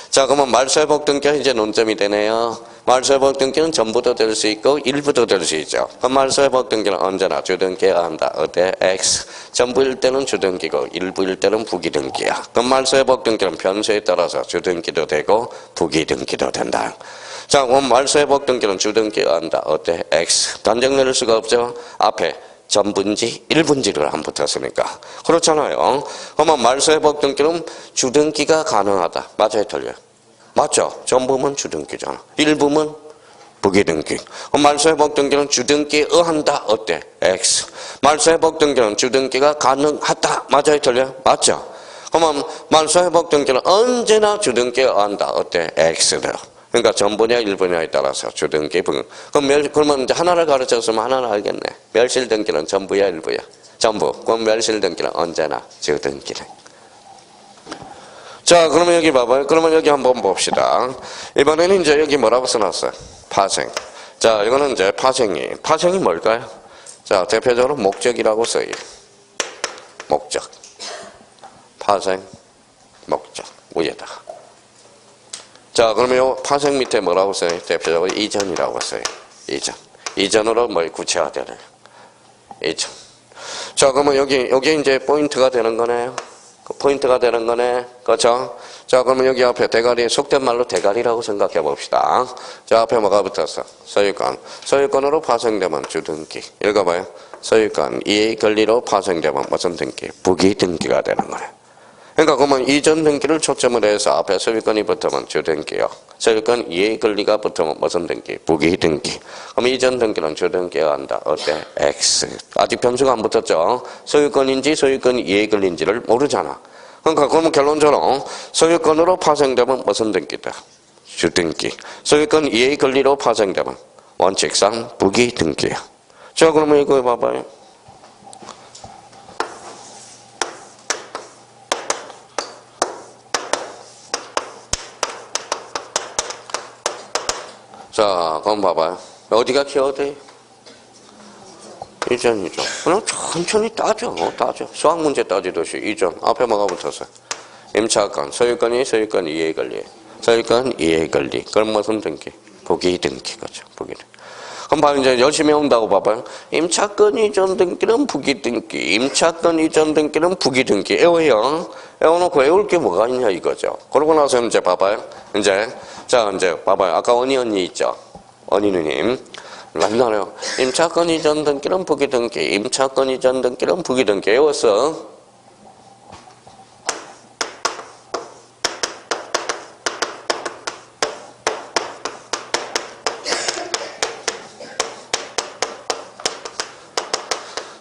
자, 그러면 말소회복등기가 이제 논점이 되네요. 말소회복등기는 전부도 될 수 있고 일부도 될 수 있죠. 그럼 말소회복등기는 언제나 주등기여야 한다. 어때? X. 전부일 때는 주등기고 일부일 때는 부기등기야. 그럼 말소회복등기는 변수에 따라서 주등기도 되고 부기등기도 된다. 자, 그럼 말소회복등기는 주등기여야 한다. 어때? X. 단정 내릴 수가 없죠. 앞에 전분지, 일분지를 안 붙었으니까. 그렇잖아요. 그러면 말소회복등기는 주등기가 가능하다. 맞아요, 틀려요? 맞죠? 전부면 주등기잖아. 일부면 부기등기. 말소회복등기는 주등기에 의한다. 어때? X. 말소회복등기는 주등기가 가능하다. 맞아요, 틀려요? 맞죠? 그러면 말소회복등기는 언제나 주등기에 의한다. 어때? X래요. 그러니까 전부냐 일부냐에 따라서 주등기 부기. 그러면 이제 하나를 가르쳤으면 하나는 알겠네. 멸실등기는 전부야 일부야? 전부. 그럼 멸실등기는 언제나 주등기래. 자, 그러면 여기 봐봐요. 그러면 여기 한번 봅시다. 이번에는 이제 여기 뭐라고 써놨어요? 파생. 자, 이거는 이제 파생이 뭘까요? 자, 대표적으로 목적이라고 써요. 목적. 파생, 목적. 위에다가. 자, 그러면 요 파생 밑에 뭐라고 써요? 대표적으로 이전이라고 써요. 이전. 이전으로 뭘 구체화되는. 이전. 자, 그러면 여기 이제 포인트가 되는 거네요. 포인트가 되는 거네. 그렇죠? 자, 그러면 여기 앞에 대가리, 속된 말로 대가리라고 생각해 봅시다. 자, 앞에 뭐가 붙었어? 소유권. 소유권으로 파생되면 주등기. 읽어봐요. 소유권, 이의 권리로 파생되면 무슨 등기? 부기등기가 되는 거네. 그러니까 그러면 이전 등기를 초점을 해서 앞에 소유권이 붙으면 주등기요. 소유권 이의 권리가 붙으면 무슨 등기? 부기등기. 그럼 이전 등기는 주등기여야 한다. 어때? X. 아직 변수가 안 붙었죠. 소유권인지 소유권 이의 권리인지를 모르잖아. 그러니까 그러면 결론적으로 소유권으로 파생되면 무슨 등기다? 주등기. 소유권 이의 권리로 파생되면 원칙상 부기등기야. 자, 그러면 이거 봐봐요. 자, 그럼 봐봐요. 어디가 키워드예요? 이전이죠. 그냥 천천히 따져. 수학 문제 따지듯이 이전. 앞에 뭐가 붙었어요? 임차권. 소유권이 소유권 이해 권리. 소유권 이해 권리. 그럼 무슨 등기? 부기등기. 그렇죠. 부기등기. 그럼 봐요. 이제 열심히 온다고 봐봐요. 임차권 이전 등기는 부기등기. 임차권 이전 등기는 부기등기. 애워요. 애워놓고 외울 게 뭐가 있냐 이거죠. 그러고 나서 이제 봐봐요. 자, 이제 봐봐요. 아까 언니 있죠? 언니 누님. 맞나요? 임차권 이전 등기는 부기등기. 임차권 이전 등기는 부기등기. 외웠어?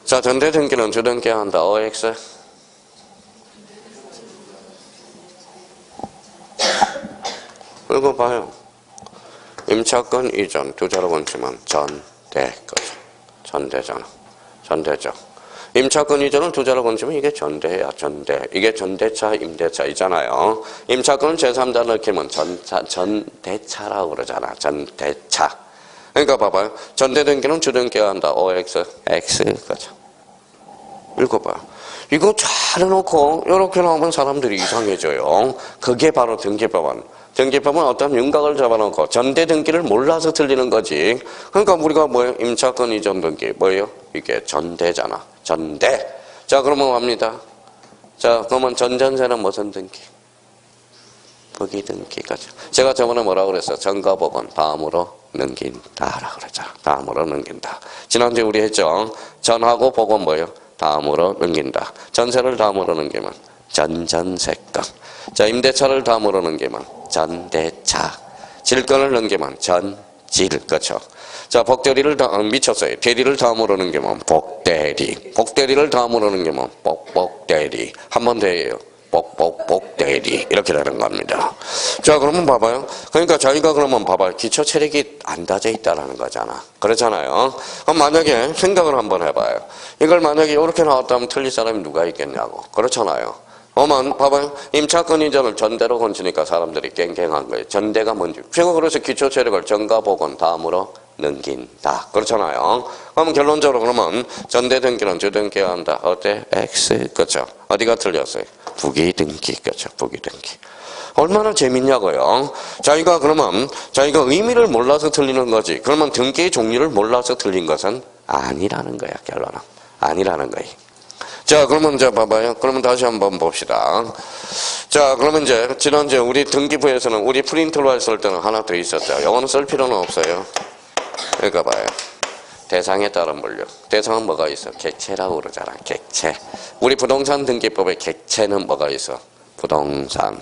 자, 전대 등기는 주등기여야 한다. OX. 그리고 봐요. 임차권 이전 두 자로 번치면 전대 거죠. 전대잖아. 전대죠. 임차권 이전은 두 자로 번치면 이게 전대야. 전대. 이게 전대차, 임대차이잖아요. 임차권은 제3자 넣기면 전대차라고 그러잖아. 전대차. 그러니까 봐봐요. 전대 등기는 주등기여야 한다. OX, X 거죠. 읽어봐요. 이거 잘 해놓고 이렇게 나오면 사람들이 이상해져요. 그게 바로 등기법원. 등기법은 어떤 윤곽을 잡아놓고 전대 등기를 몰라서 틀리는 거지. 그러니까 우리가 뭐예요? 임차권 이전 등기 뭐예요? 이게 전대잖아. 전대. 자, 그러면 뭡니다. 자, 그러면 전전세는 무슨 등기? 부기등기까지. 제가 저번에 뭐라고 그랬어요? 전가복원 다음으로 넘긴다라고 그랬잖아. 다음으로 넘긴다. 지난주에 우리 했죠? 전하고 복원 뭐예요? 다음으로 넘긴다. 전세를 다음으로 넘기면 전전세권. 자, 임대차를 다음으로 넘기면 전대차. 질권을 넘기면 전질. 그렇죠? 자, 복대리를 미쳤어요. 대리를 다음으로 넘기면 복대리. 복대리를 다음으로 넘기면 복대리. 한 번 더 해요. 복대리. 이렇게 되는 겁니다. 자, 그러면 봐봐요. 그러니까 저희가 그러면 봐봐요. 기초 체력이 안 다져 있다라는 거잖아. 그렇잖아요. 그럼 만약에 생각을 한번 해봐요. 이걸 만약에 이렇게 나왔다면 틀릴 사람이 누가 있겠냐고. 그렇잖아요. 그러면 봐봐요. 임차권 이전을 전대로 건치니까 사람들이 깽깽한 거예요. 전대가 뭔지. 제가 그래서 기초 체력을 전가 복원 다음으로 넘긴다. 그렇잖아요. 그러면 결론적으로 그러면 전대등기는 주등기해야 한다. 어때? X. 그렇죠. 어디가 틀렸어요? 부기등기. 그렇죠. 부기등기. 얼마나 재밌냐고요. 자기가 그러면 자기가 의미를 몰라서 틀리는 거지. 그러면 등기의 종류를 몰라서 틀린 것은 아니라는 거야. 결론은. 아니라는 거예요. 자, 그러면 이제 봐봐요. 그러면 다시 한번 봅시다. 자, 그러면 이제 지난주에 우리 등기부에서는 우리 프린트로 했을 때는 하나 더 있었죠. 이거는 쓸 필요는 없어요. 그러니까 봐요. 대상에 따른 분류. 대상은 뭐가 있어? 객체라고 그러잖아. 객체. 우리 부동산 등기법의 객체는 뭐가 있어? 부동산.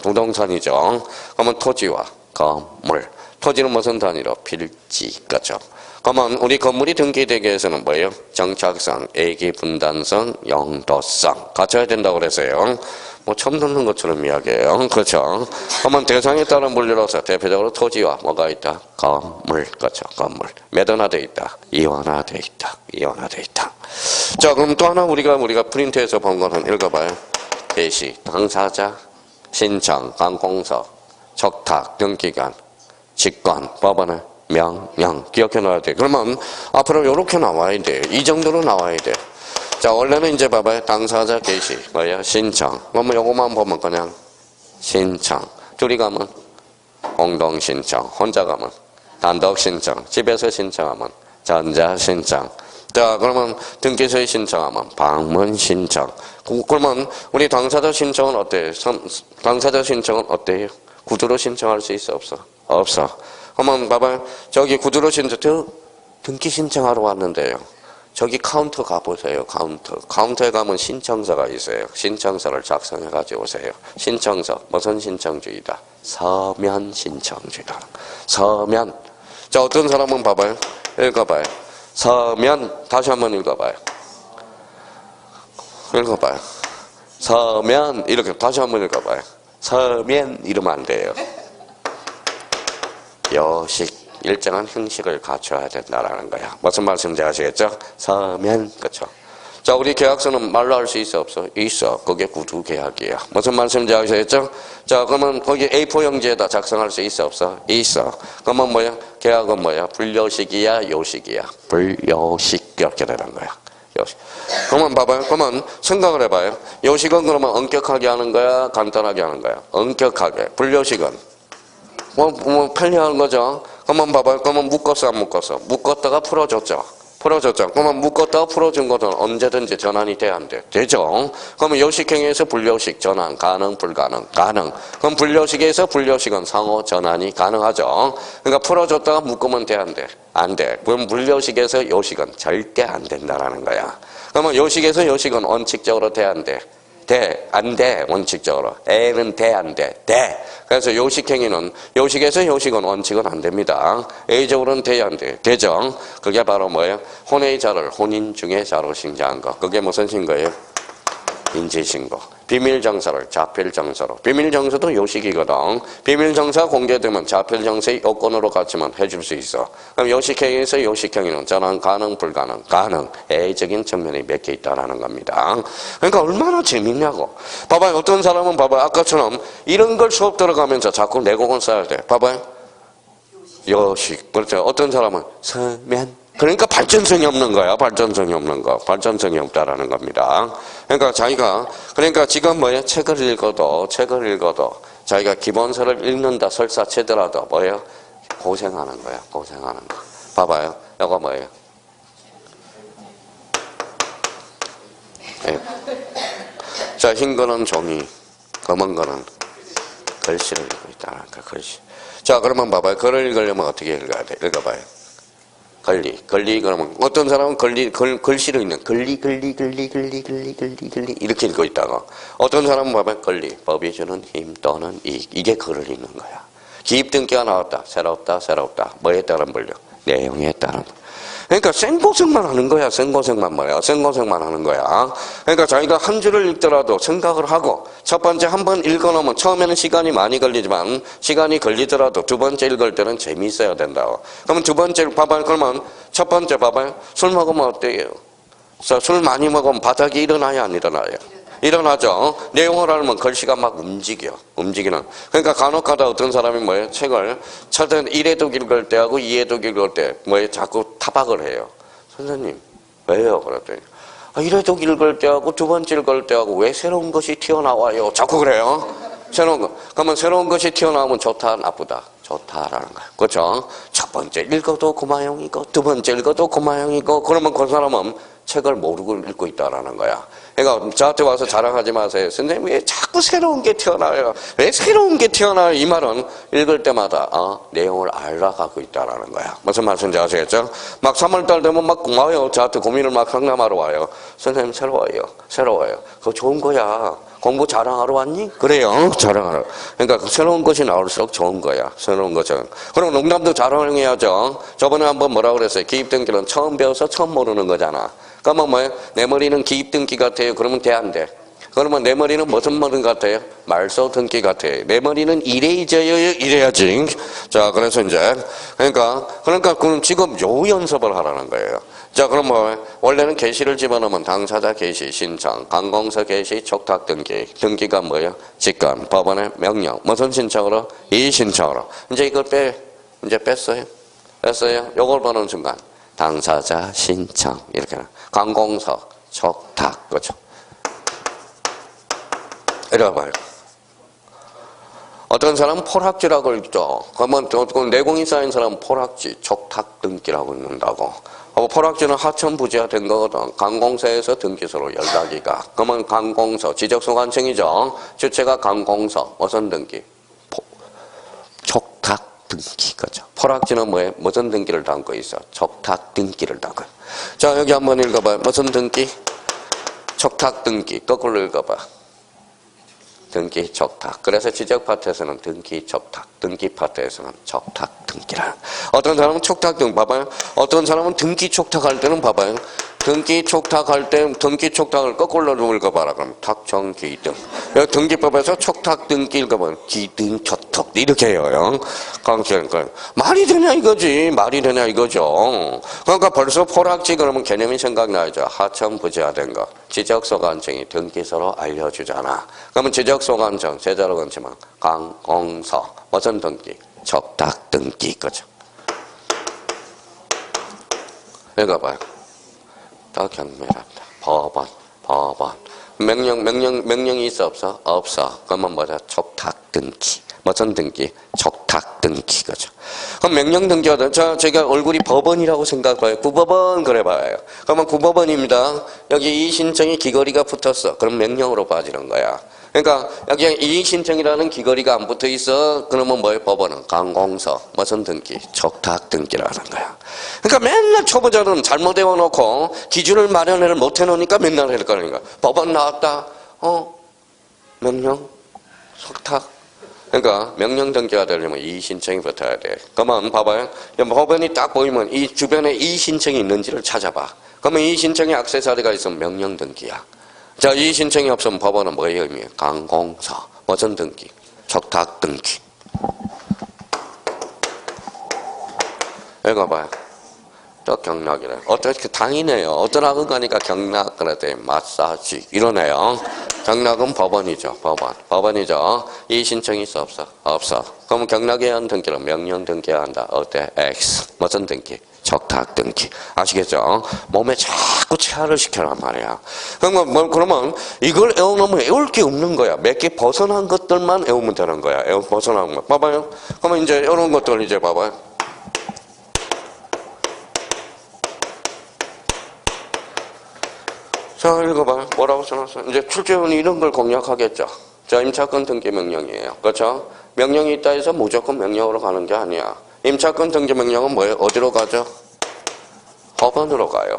부동산이죠. 그러면 토지와 건물. 토지는 무슨 단위로? 필지. 그렇죠. 그러면 우리 건물이 등기되기 위해서는 뭐예요? 정착성, 애기 분단성, 용도성 갖춰야 된다고 그랬어요. 뭐 처음 듣는 것처럼 이야기해요. 그렇죠. 그러면 대상에 따른 분류로서 대표적으로 토지와 뭐가 있다? 건물. 그렇죠. 건물. 매도화되어 있다. 이원화되어 있다. 이원화되어 있다. 자, 그럼 또 하나 우리가 프린트해서 본 거는 읽어봐요. 개시, 당사자, 신청, 관공서, 적탁, 등기관, 직관, 법원의 명령 기억해 놔야 돼. 그러면 앞으로 이렇게 나와야 돼. 이 정도로 나와야 돼. 자, 원래는 이제 봐봐요. 당사자 개시, 뭐야? 신청. 그러면 요거만 보면 그냥 신청. 둘이 가면 공동 신청. 혼자 가면 단독 신청. 집에서 신청하면 전자 신청. 자, 그러면 등기소에 신청하면 방문 신청. 그러면 우리 당사자 신청은 어때요? 당사자 신청은 어때요? 구두로 신청할 수 있어? 없어? 없어. 그러면 봐봐요. 저기 구두로 신청, 등기 신청하러 왔는데요. 저기 카운터 가보세요. 카운터에 가면 신청서가 있어요. 신청서를 작성해 가지고 오세요. 신청서. 무슨 신청주의다? 서면 신청주의다. 서면. 자, 어떤 사람은 봐봐요. 읽어봐요. 서면. 다시 한번 읽어봐요. 읽어봐요. 서면. 이렇게 다시 한번 읽어봐요. 서면 이러면 안 돼요. 요식, 일정한 형식을 갖춰야 된다라는 거야. 무슨 말씀인지 아시겠죠? 서면, 그렇죠. 자, 우리 계약서는 말로 할 수 있어 없어? 있어. 그게 구두 계약이야. 무슨 말씀인지 아시겠죠? 자, 그러면 거기 A4 용지에다 작성할 수 있어 없어? 있어. 그러면 뭐야? 계약은 뭐야? 불요식이야, 요식이야? 불요식 이렇게 되는 거야. 요식. 그러면 봐봐요. 그러면 생각을 해봐요. 요식은 그러면 엄격하게 하는 거야? 간단하게 하는 거야? 엄격하게. 불요식은 뭐 편리한 거죠. 그러면 봐봐요. 그러면 묶었어 안 묶었어? 묶었다가 풀어줬죠. 그러면 묶었다가 풀어준 것은 언제든지 전환이 돼야 안 돼? 되죠. 그러면 요식행위에서 불요식 전환 가능 불가능? 가능. 그럼 불요식에서 불요식은 상호 전환이 가능하죠. 그러니까 풀어줬다가 묶으면 돼 안 돼? 안 돼. 그럼 불요식에서 요식은 절대 안 된다라는 거야. 그러면 요식에서 요식은 원칙적으로 돼 안 돼? 돼, 안 돼, 원칙적으로. A는 돼, 안 돼? 돼. 그래서 요식행위는, 요식에서 요식은 원칙은 안 됩니다. A적으로는 돼야 안 돼. 되죠? 그게 바로 뭐예요? 혼외자를 혼인 중에 자로 신고한 거. 그게 무슨 신고예요? 인지신고. 비밀정서를 자필정서로. 비밀정서도 요식이거든. 비밀정서가 공개되면 자필정서의 요건으로 갖추면 해줄 수 있어. 그럼 요식행위에서 요식행위는 전환 가능, 불가능? 가능. A적인 측면이 몇 개 있다라는 겁니다. 그러니까 얼마나 재밌냐고. 봐봐요. 어떤 사람은 봐봐요. 아까처럼 이런 걸 수업 들어가면서 자꾸 내공을 써야 돼. 봐봐요. 요식. 그렇죠. 어떤 사람은 서면. 그러니까 발전성이 없는 거야. 발전성이 없는 거. 발전성이 없다라는 겁니다. 그러니까 자기가, 그러니까 지금 뭐예요? 책을 읽어도 자기가 기본서를 읽는다 설사 치더라도 뭐예요? 고생하는 거야. 고생하는 거. 봐봐요. 이거 뭐예요? 네. 자, 흰 거는 종이, 검은 거는 글씨를 읽고 있다는 거, 글씨. 자, 그러면 봐봐요. 글을 읽으려면 어떻게 읽어야 돼? 읽어봐요. 글리, 그러면, 어떤 사람은 글씨를 읽는, 글리, 이렇게 읽고 있다가, 어떤 사람은 봐봐요. 법이 주는 힘 또는 이익. 이게 글을 읽는 거야. 기입등기가 나왔다. 새롭다. 뭐에 따른 분류? 내용에 따른. 그러니까 생고생만 하는 거야. 생고생만 하는 거야. 그러니까 자기가 한 줄을 읽더라도 생각을 하고 첫 번째 한 번 읽어놓으면 처음에는 시간이 많이 걸리지만 시간이 걸리더라도 두 번째 읽을 때는 재미있어야 된다고. 그러면 두 번째 봐봐요. 그러면 첫 번째 봐봐요. 술 먹으면 어때요? 술 많이 먹으면 바닥이 일어나요 안 일어나요? 일어나죠. 내용을 알면 글씨가 막 움직이는. 그러니까 간혹가다 어떤 사람이 뭐예요? 책을 첫째 1회독 읽을 때하고 2회독 읽을 때 뭐예요? 자꾸 타박을 해요. 선생님 왜요? 그랬더니 1회독 읽을 때하고 두 번째 읽을 때하고 왜 새로운 것이 튀어나와요? 자꾸 그래요. 새로운 거. 그러면 새로운 것이 튀어나오면 좋다, 나쁘다? 좋다라는 거예요. 그렇죠? 첫 번째 읽어도 고마형이고 두 번째 읽어도 고마형이고 그러면 그 사람은 책을 모르고 읽고 있다라는 거야. 그러니까 저한테 와서 자랑하지 마세요. 선생님 왜 자꾸 새로운 게 튀어나와요? 왜 새로운 게 튀어나와요? 이 말은 읽을 때마다 내용을 알아가고 있다라는 거야. 무슨 말씀인지 아시겠죠? 막 3월달 되면 막 와요. 저한테 고민을 막 상담하러 와요. 선생님 새로워요. 그거 좋은 거야. 공부 자랑하러 왔니? 그래요. 자랑하러. 그러니까 새로운 것이 나올수록 좋은 거야. 새로운 것은. 그럼 농담도 자랑해야죠. 저번에 한번 뭐라 그랬어요? 기입등기는 처음 배워서 처음 모르는 거잖아. 그러면 뭐예요? 내 머리는 기입등기 같아요. 그러면 돼, 안 돼? 그러면 내 머리는 무슨 머리 같아요? 말소 등기 같아요. 내 머리는 이래야져요, 이래야지. 자, 그래서 이제 그러니까 그럼 지금 요 연습을 하라는 거예요. 자, 그럼 원래는 게시를 집어넣으면 당사자 게시, 신청, 관공서 게시, 촉탁 등기. 등기가 뭐예요? 직권, 법원의 명령. 무슨 신청으로? 이 신청으로. 이제 이걸 이제 뺐어요. 요걸 보는 순간 당사자 신청 이렇게 관공서, 촉탁, 그렇죠? 이래 봐요. 어떤 사람은 포락지라고 읽죠. 그러면 내공이 쌓인 사람은 포락지, 촉탁 등기라고 읽는다고. 포락지는 하천부지화 된 거거든. 관공서에서 등기소로 연락이가. 그러면 관공서, 지적소관청이죠. 주체가 관공서, 무슨 등기? 촉탁 등기, 그죠. 포락지는 뭐예요? 무슨 등기를 담고 있어? 촉탁 등기를 담고. 자, 여기 한번 읽어봐요. 무슨 등기? 촉탁 등기. 거꾸로 읽어봐. 등기, 촉탁. 그래서 지적 파트에서는 등기, 촉탁. 등기 파트에서는 촉탁, 등기라. 어떤 사람은 촉탁 등 봐봐요. 어떤 사람은 등기 촉탁할 때는 봐봐요. 등기 촉탁할 때 등기 촉탁을 거꾸로 읽어봐라. 그럼 탁청 기등. 여기 등기법에서 촉탁 등기 읽어보면 기등 촉탁 이렇게 해요. 그러니까 말이 되냐 이거지. 말이 되냐 이거죠. 그러니까 벌써 포락지 그러면 개념이 생각나죠. 하천부지화된 거. 지적소관청이 등기소로 알려주잖아. 그러면 지적소관청 제자로 건치면 관공서 무슨 등기? 촉탁 등기 거죠. 읽어봐요. 더 경멸합니다. 법원. 명령이 있어, 없어? 없어. 그러면 뭐죠? 촉탁 등기. 무슨 등기? 촉탁 등기, 그죠. 그럼 명령 등기가, 제가 얼굴이 법원이라고 생각해봐요. 구법원, 그래 봐요. 그러면 구법원입니다. 여기 이 신청이 귀걸이가 붙었어. 그럼 명령으로 빠지는 거야. 그러니까 여기 이 신청이라는 귀걸이가 안 붙어 있어. 그러면 뭐예요? 법원은 관공서 무슨 등기? 촉탁 등기라는 거야. 그러니까 맨날 초보자는 잘못 외워놓고 기준을 마련을 못 해놓으니까 맨날 할 거니까. 법원 나왔다. 명령, 촉탁. 그러니까 명령 등기가 되려면 이 신청이 붙어야 돼. 그러면 봐봐요. 법원이 딱 보이면 이 주변에 이 신청이 있는지를 찾아봐. 그러면 이 신청에 액세서리가 있으면 명령 등기야. 자, 이 신청이 없으면 법원은 뭐의 의미예요? 관공서, 무슨 등기? 촉탁 등기. 읽어봐요. 또 경락이래. 어떻게 당이네요. 어떤 학원 가니까 경락 그랬더니 마사지 이러네요. 경락은 법원이죠. 법원이죠. 이 신청이 있어 없어? 없어. 그러면 경락에 의한 등기는 명령 등기해야 한다. 어때? X. 무슨 등기? 촉탁 등기. 아시겠죠? 몸에 자꾸 체화를 시켜란 말이야. 그러면 이걸 외워놓으면 외울 게 없는 거야. 몇 개 벗어난 것들만 외우면 되는 거야. 벗어난 거. 봐봐요. 그러면 이제 이런 것들 이제 봐봐요. 자, 읽어봐요. 뭐라고 써놨어? 이제 출제원이 이런 걸 공략하겠죠. 자, 임차권 등기 명령이에요. 그렇죠? 명령이 있다 해서 무조건 명령으로 가는 게 아니야. 임차권 등기 명령은 뭐예요? 어디로 가죠? 법원으로 가요.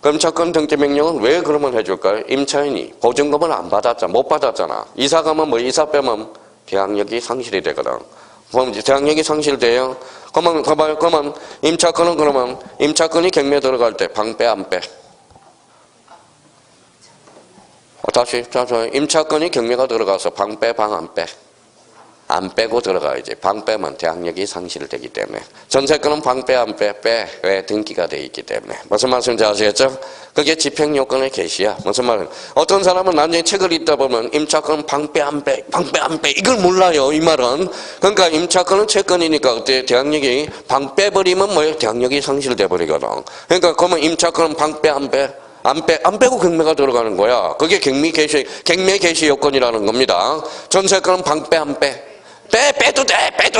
그럼 임차권 등기 명령은 왜 그러면 해줄까요? 임차인이 보증금을 안 받았잖아. 못 받았잖아. 이사 가면 이사 빼면 계약력이 상실이 되거든. 그럼 계약력이 상실돼요. 그러면 임차권이 경매 들어갈 때 방 빼 안 빼? 다시, 임차권이 경매가 들어가서 방 빼, 방 안 빼? 안 빼고 들어가야지. 방 빼면 대항력이 상실되기 때문에. 전세권은 방 빼, 안 빼? 빼. 왜? 등기가 돼 있기 때문에. 무슨 말씀인지 아시겠죠? 그게 집행요건의 개시야. 무슨 말은? 어떤 사람은 나중에 책을 읽다 보면 임차권은 방 빼, 안 빼? 방 빼, 안 빼? 이걸 몰라요. 이 말은. 그러니까 임차권은 채권이니까 그때 대항력이 방 빼버리면 뭐예요? 대항력이 상실돼 버리거든. 그러니까 그러면 임차권은 방 빼, 안 빼? 안 빼고 경매가 들어가는 거야. 그게 갱매 개시 요건이라는 겁니다. 전세권은 방 빼, 안 빼? 빼도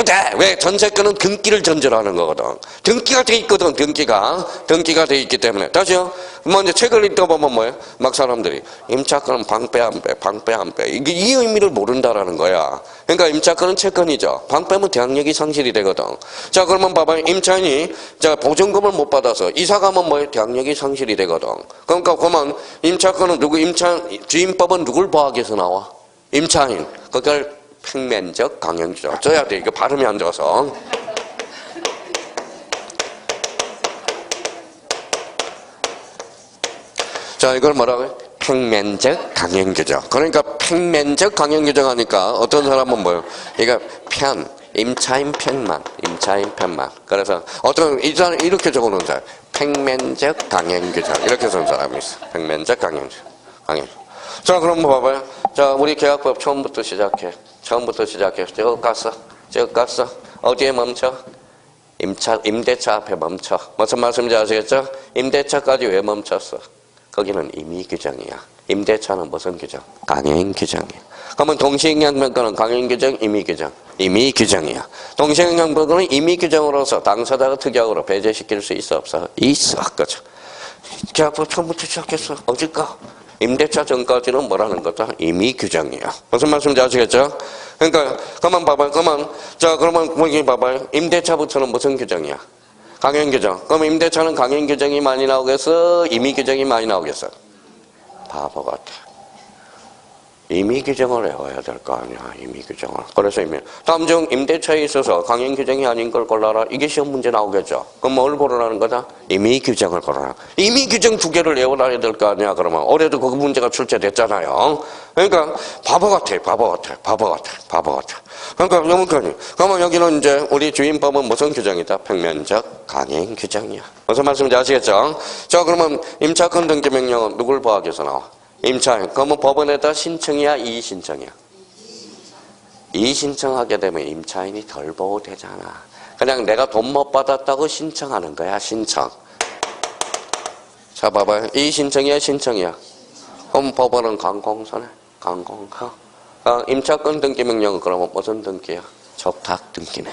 돼. 왜? 전세권은 등기를 전제하는 거거든. 등기가 돼 있거든, 등기가 돼 있기 때문에. 다시요. 뭐 이제 책을 읽다 보면 뭐예요? 막 사람들이 임차권은 방 빼, 안 빼? 이게 이 의미를 모른다라는 거야. 그러니까 임차권은 채권이죠. 방 빼면 대항력이 상실이 되거든. 자, 그러면 봐봐요. 임차인이 자, 보증금을 못 받아서 이사 가면 뭐예요? 대항력이 상실이 되거든. 그러니까 그러면 임차권은 주임법은 누굴 보호하기위해서 나와? 임차인. 그걸 평면적 강형규정. 써야 돼. 이거 발음이 안 좋아서. 자, 이걸 뭐라고요? 평면적 강형규정. 그러니까 평면적 강형규정 하니까 어떤 사람은 뭐예요? 이거 임차인 편만. 그래서 어떤 이렇게 적어놓은 사람. 평면적 강형규정. 이렇게 쓴 사람이 있어. 평면적 강형규정. 자, 그럼 뭐 봐봐요. 자, 우리 계약법 처음부터 시작해. 쭉 갔어. 어디에 멈춰? 임대차 앞에 멈춰. 무슨 말씀인지 아시겠죠? 임대차까지 왜 멈췄어? 거기는 임의규정이야. 임대차는 무슨 규정? 강행규정이야. 그러면 동시행량변권은 강행규정, 임의규정. 임의규정이야. 동시행량변권은 임의규정으로서 당사자가 특약으로 배제시킬 수 있어, 없어? 있어. 그죠? 계약법 처음부터 시작했어. 어딜까? 임대차 전까지는 뭐라는 거다? 임의규정이야. 무슨 말씀인지 아시겠죠? 그러니까, 그러면 여기 봐봐요. 임대차부터는 무슨 규정이야? 강행규정. 그럼 임대차는 강행규정이 많이 나오겠어? 임의규정이 많이 나오겠어? 바보 같아. 임의규정을 외워야 될 거 아니야, 임의규정을. 그래서 다음 중 임대차에 있어서 강행규정이 아닌 걸 골라라. 이게 시험 문제 나오겠죠? 그럼 뭘 고르라는 거다? 임의규정을 고르라. 임의규정 2개를 외워놔야 될 거 아니야, 그러면. 올해도 그 문제가 출제됐잖아요. 그러니까, 바보 같아. 그러니까, 여기까지. 그러면 여기는 이제 우리 주임법은 무슨 규정이다? 평면적 강행규정이야. 무슨 말씀인지 아시겠죠? 자, 그러면 임차권 등기명령은 누굴 보호하기 위해서 나와? 임차인. 그러면 법원에다 신청이야, 이의신청이야? 이의신청하게 되면 임차인이 덜 보호되잖아. 그냥 내가 돈 못 받았다고 신청하는 거야, 신청. 자, 봐봐요. 이의신청이야, 신청이야? 그럼 법원은 강공서네, 강공서. 임차권 등기명령은 그러면 무슨 등기야? 적탁 등기네.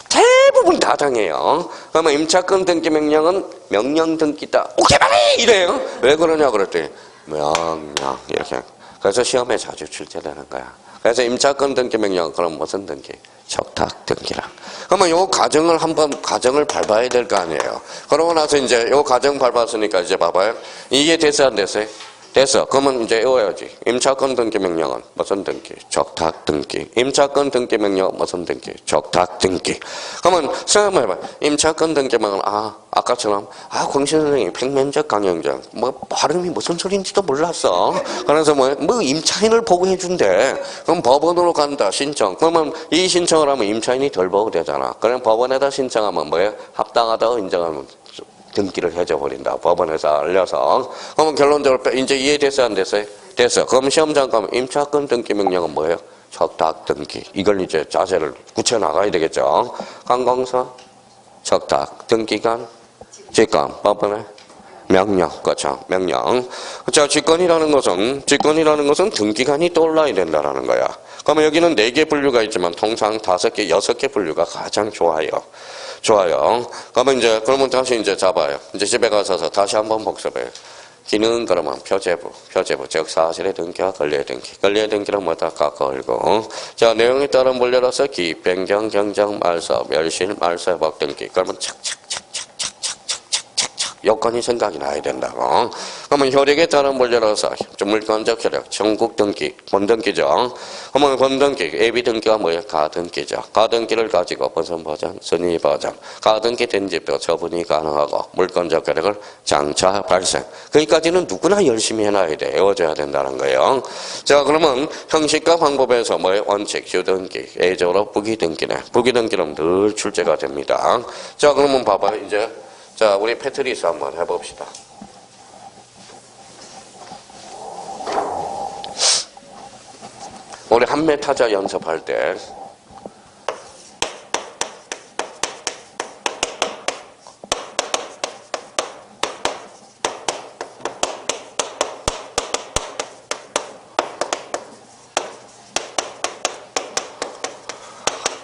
대부분 다 정해요. 그러면 임차권 등기명령은 명령 등기다. 오케이, 말해! 이래요. 왜 그러냐, 그랬더니. 명령 이렇게. 그래서 시험에 자주 출제되는 거야. 그래서 임차권 등기명령 그럼 무슨 등기? 적탁 등기라. 그러면 요 가정을 밟아야 될 거 아니에요. 그러고 나서 이제 요 가정 밟았으니까 이제 봐봐요. 이게 됐어, 안 됐어요? 됐어. 그러면 이제 외워야지. 임차권 등기명령은 무슨 등기? 적탁 등기. 임차권 등기명령은 무슨 등기? 적탁 등기. 그러면 생각해봐. 임차권 등기명령은 아까처럼 광신 선생님 평면적 강형규정 발음이 무슨 소리인지도 몰랐어. 그래서 뭐 임차인을 보호해준대. 그럼 법원으로 간다. 신청. 그러면 이 신청을 하면 임차인이 덜 보호되잖아. 그럼 법원에다 신청하면 뭐예요? 합당하다고 인정하면 등기를 해줘 버린다. 법원에서 알려서. 그러면 결론적으로 이제 이해됐어요, 안 됐어요? 됐어. 그럼 시험장 가면 임차권 등기 명령은 뭐예요? 적탁 등기. 이걸 이제 자세를 굳혀 나가야 되겠죠. 관공서, 적탁, 등기관, 직권, 법원의 명령, 그렇죠. 명령. 자, 직권이라는 것은 등기관이 떠올라야 된다라는 거야. 그러면 여기는 4개 분류가 있지만 통상 5개, 6개 분류가 가장 좋아요. 그러면 다시 이제 잡아요. 이제 집에 가서 다시 한번 복습해요. 기능은 그러면 표제부, 즉 사실의 등기와 권리의 등기는 뭐다? 걸고. 자, 내용에 따른 분류로서 기, 변경, 경정, 말소, 멸실, 말소, 회복 등기. 그러면 착착 여건이 생각이 나야 된다고. 그러면 혈액에 따른 분류로서 물권적 혈액, 전국 등기, 본등기죠. 그러면 본등기, 예비 등기가 뭐예요? 가등기죠. 가등기를 가지고 무슨 버전? 순위 버전. 가등기 된지표 처분이 가능하고 물권적 혈액을 장차 발생. 거기까지는 누구나 열심히 해놔야 돼. 외워줘야 된다는 거예요. 자, 그러면 형식과 방법에서 뭐예요? 원칙, 주등기, 예적으로 부기등기네. 부기등기는 늘 출제가 됩니다. 자, 그러면 봐봐요. 이제 자, 우리 패트리스 한번 해봅시다. 우리 한매 타자 연습할 때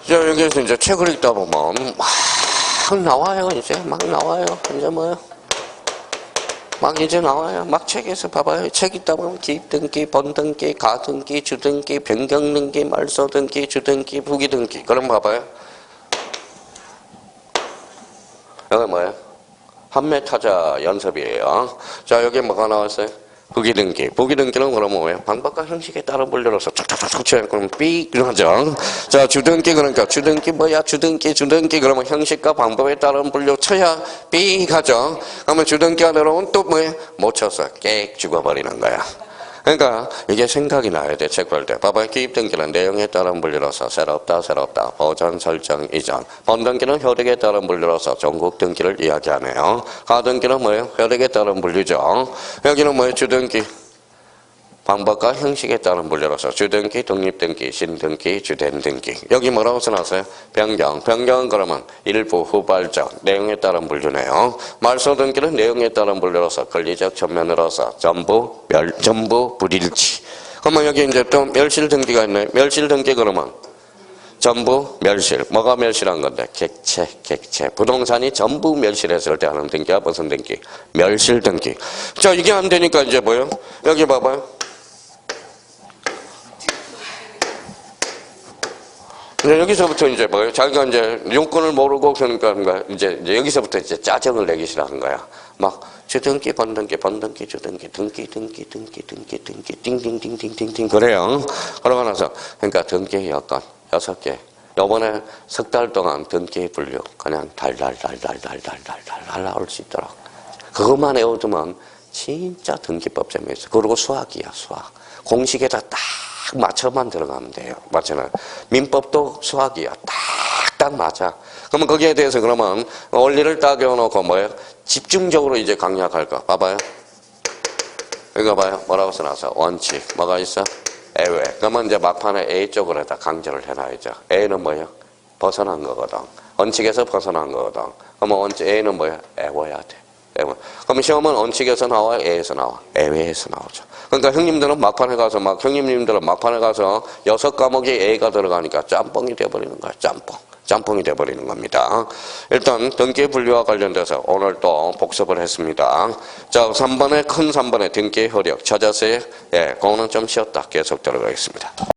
자, 여기에서 이제 책을 읽다 보면 막 나와요. 이제 막 나와요. 이제 뭐요? 막 이제 나와요. 막 책에서 봐봐요. 책 있다 보면 기입등기, 본등기, 가등기, 주등기, 변경등기, 말소등기, 주등기, 부기등기. 그럼 봐봐요. 여기 뭐예요? 한매타자 연습이에요. 자, 여기 뭐가 나왔어요? 부기등기. 부기등기는 그러면 뭐예요? 방법과 형식에 따른 분류로서 쫙쫙쫙 쳐요. 그럼 삑 하죠. 자, 주등기 그러니까 주등기 뭐야? 주등기 그러면 형식과 방법에 따른 분류 쳐야 삑 하죠. 그러면 주등기가 들어오면 또 뭐예요? 못 쳤어. 깨 죽어버리는 거야. 그러니까 이게 생각이 나야 돼. 책 볼 때. 봐봐요. 기입등기는 내용에 따른 분류로서 새롭다. 버전 설정 이전. 본등기는 혈액에 따른 분류로서 전국 등기를 이야기하네요. 가등기는 뭐예요? 혈액에 따른 분류죠. 여기는 뭐예요? 주등기. 방법과 형식에 따른 분류로서 주등기, 독립등기, 신등기, 주된등기. 여기 뭐라고 써놨어요? 변경은 그러면 일부, 후발적, 내용에 따른 분류네요. 말소등기는 내용에 따른 분류로서 권리적 전면으로서 전부, 불일치. 그러면 여기 이제 또 멸실등기가 있네. 멸실등기 그러면 전부 멸실. 뭐가 멸실한 건데? 객체. 부동산이 전부 멸실했을 때 하는 등기가 무슨 등기? 멸실등기. 자, 이게 안 되니까 이제 뭐요? 여기 봐봐요. 여기서부터 이제 뭐예요? 자기가 이제 용건을 모르고 그러니까 이제 여기서부터 이제 짜증을 내기 시작한 거야. 막 주등기, 본등기, 주등기, 등기, 띵띵띵띵띵띵 그래요. 그러고 나서 그러니까 등기 여건 6개. 요번에 석 달 동안 등기 분류 그냥 달달 나올 수 있도록. 그것만 외워두면 진짜 등기법 재미있어. 그리고 수학이야, 수학. 공식에다 딱 맞춰만 들어가면 돼요. 맞잖아요. 민법도 수학이야. 딱 맞아. 그러면 거기에 대해서 그러면 원리를 딱 외워놓고 뭐예요? 집중적으로 이제 강약할 거. 봐봐요. 이거 봐요. 뭐라고 써놨어? 원칙. 뭐가 있어? 애외. 그러면 이제 막판에 A 쪽으로다 강조를 해놔야죠. A는 뭐예요? 벗어난 거거든. 원칙에서 벗어난 거거든. 그러면 원칙 A는 뭐예요? 애워야 돼. 그럼 시험은 원칙에서 나와, A에서 나와, 애외에서 나오죠. 그러니까 형님들은 막판에 가서 형님들은 막판에 가서 6과목이 A가 들어가니까 짬뽕이 돼버리는 거야. 짬뽕이 돼버리는 겁니다. 일단 등기 분류와 관련돼서 오늘 또 복습을 했습니다. 자, 3번에 큰 3번에 등기 효력 찾았어요? 예, 그거는 좀 쉬었다 계속 들어가겠습니다.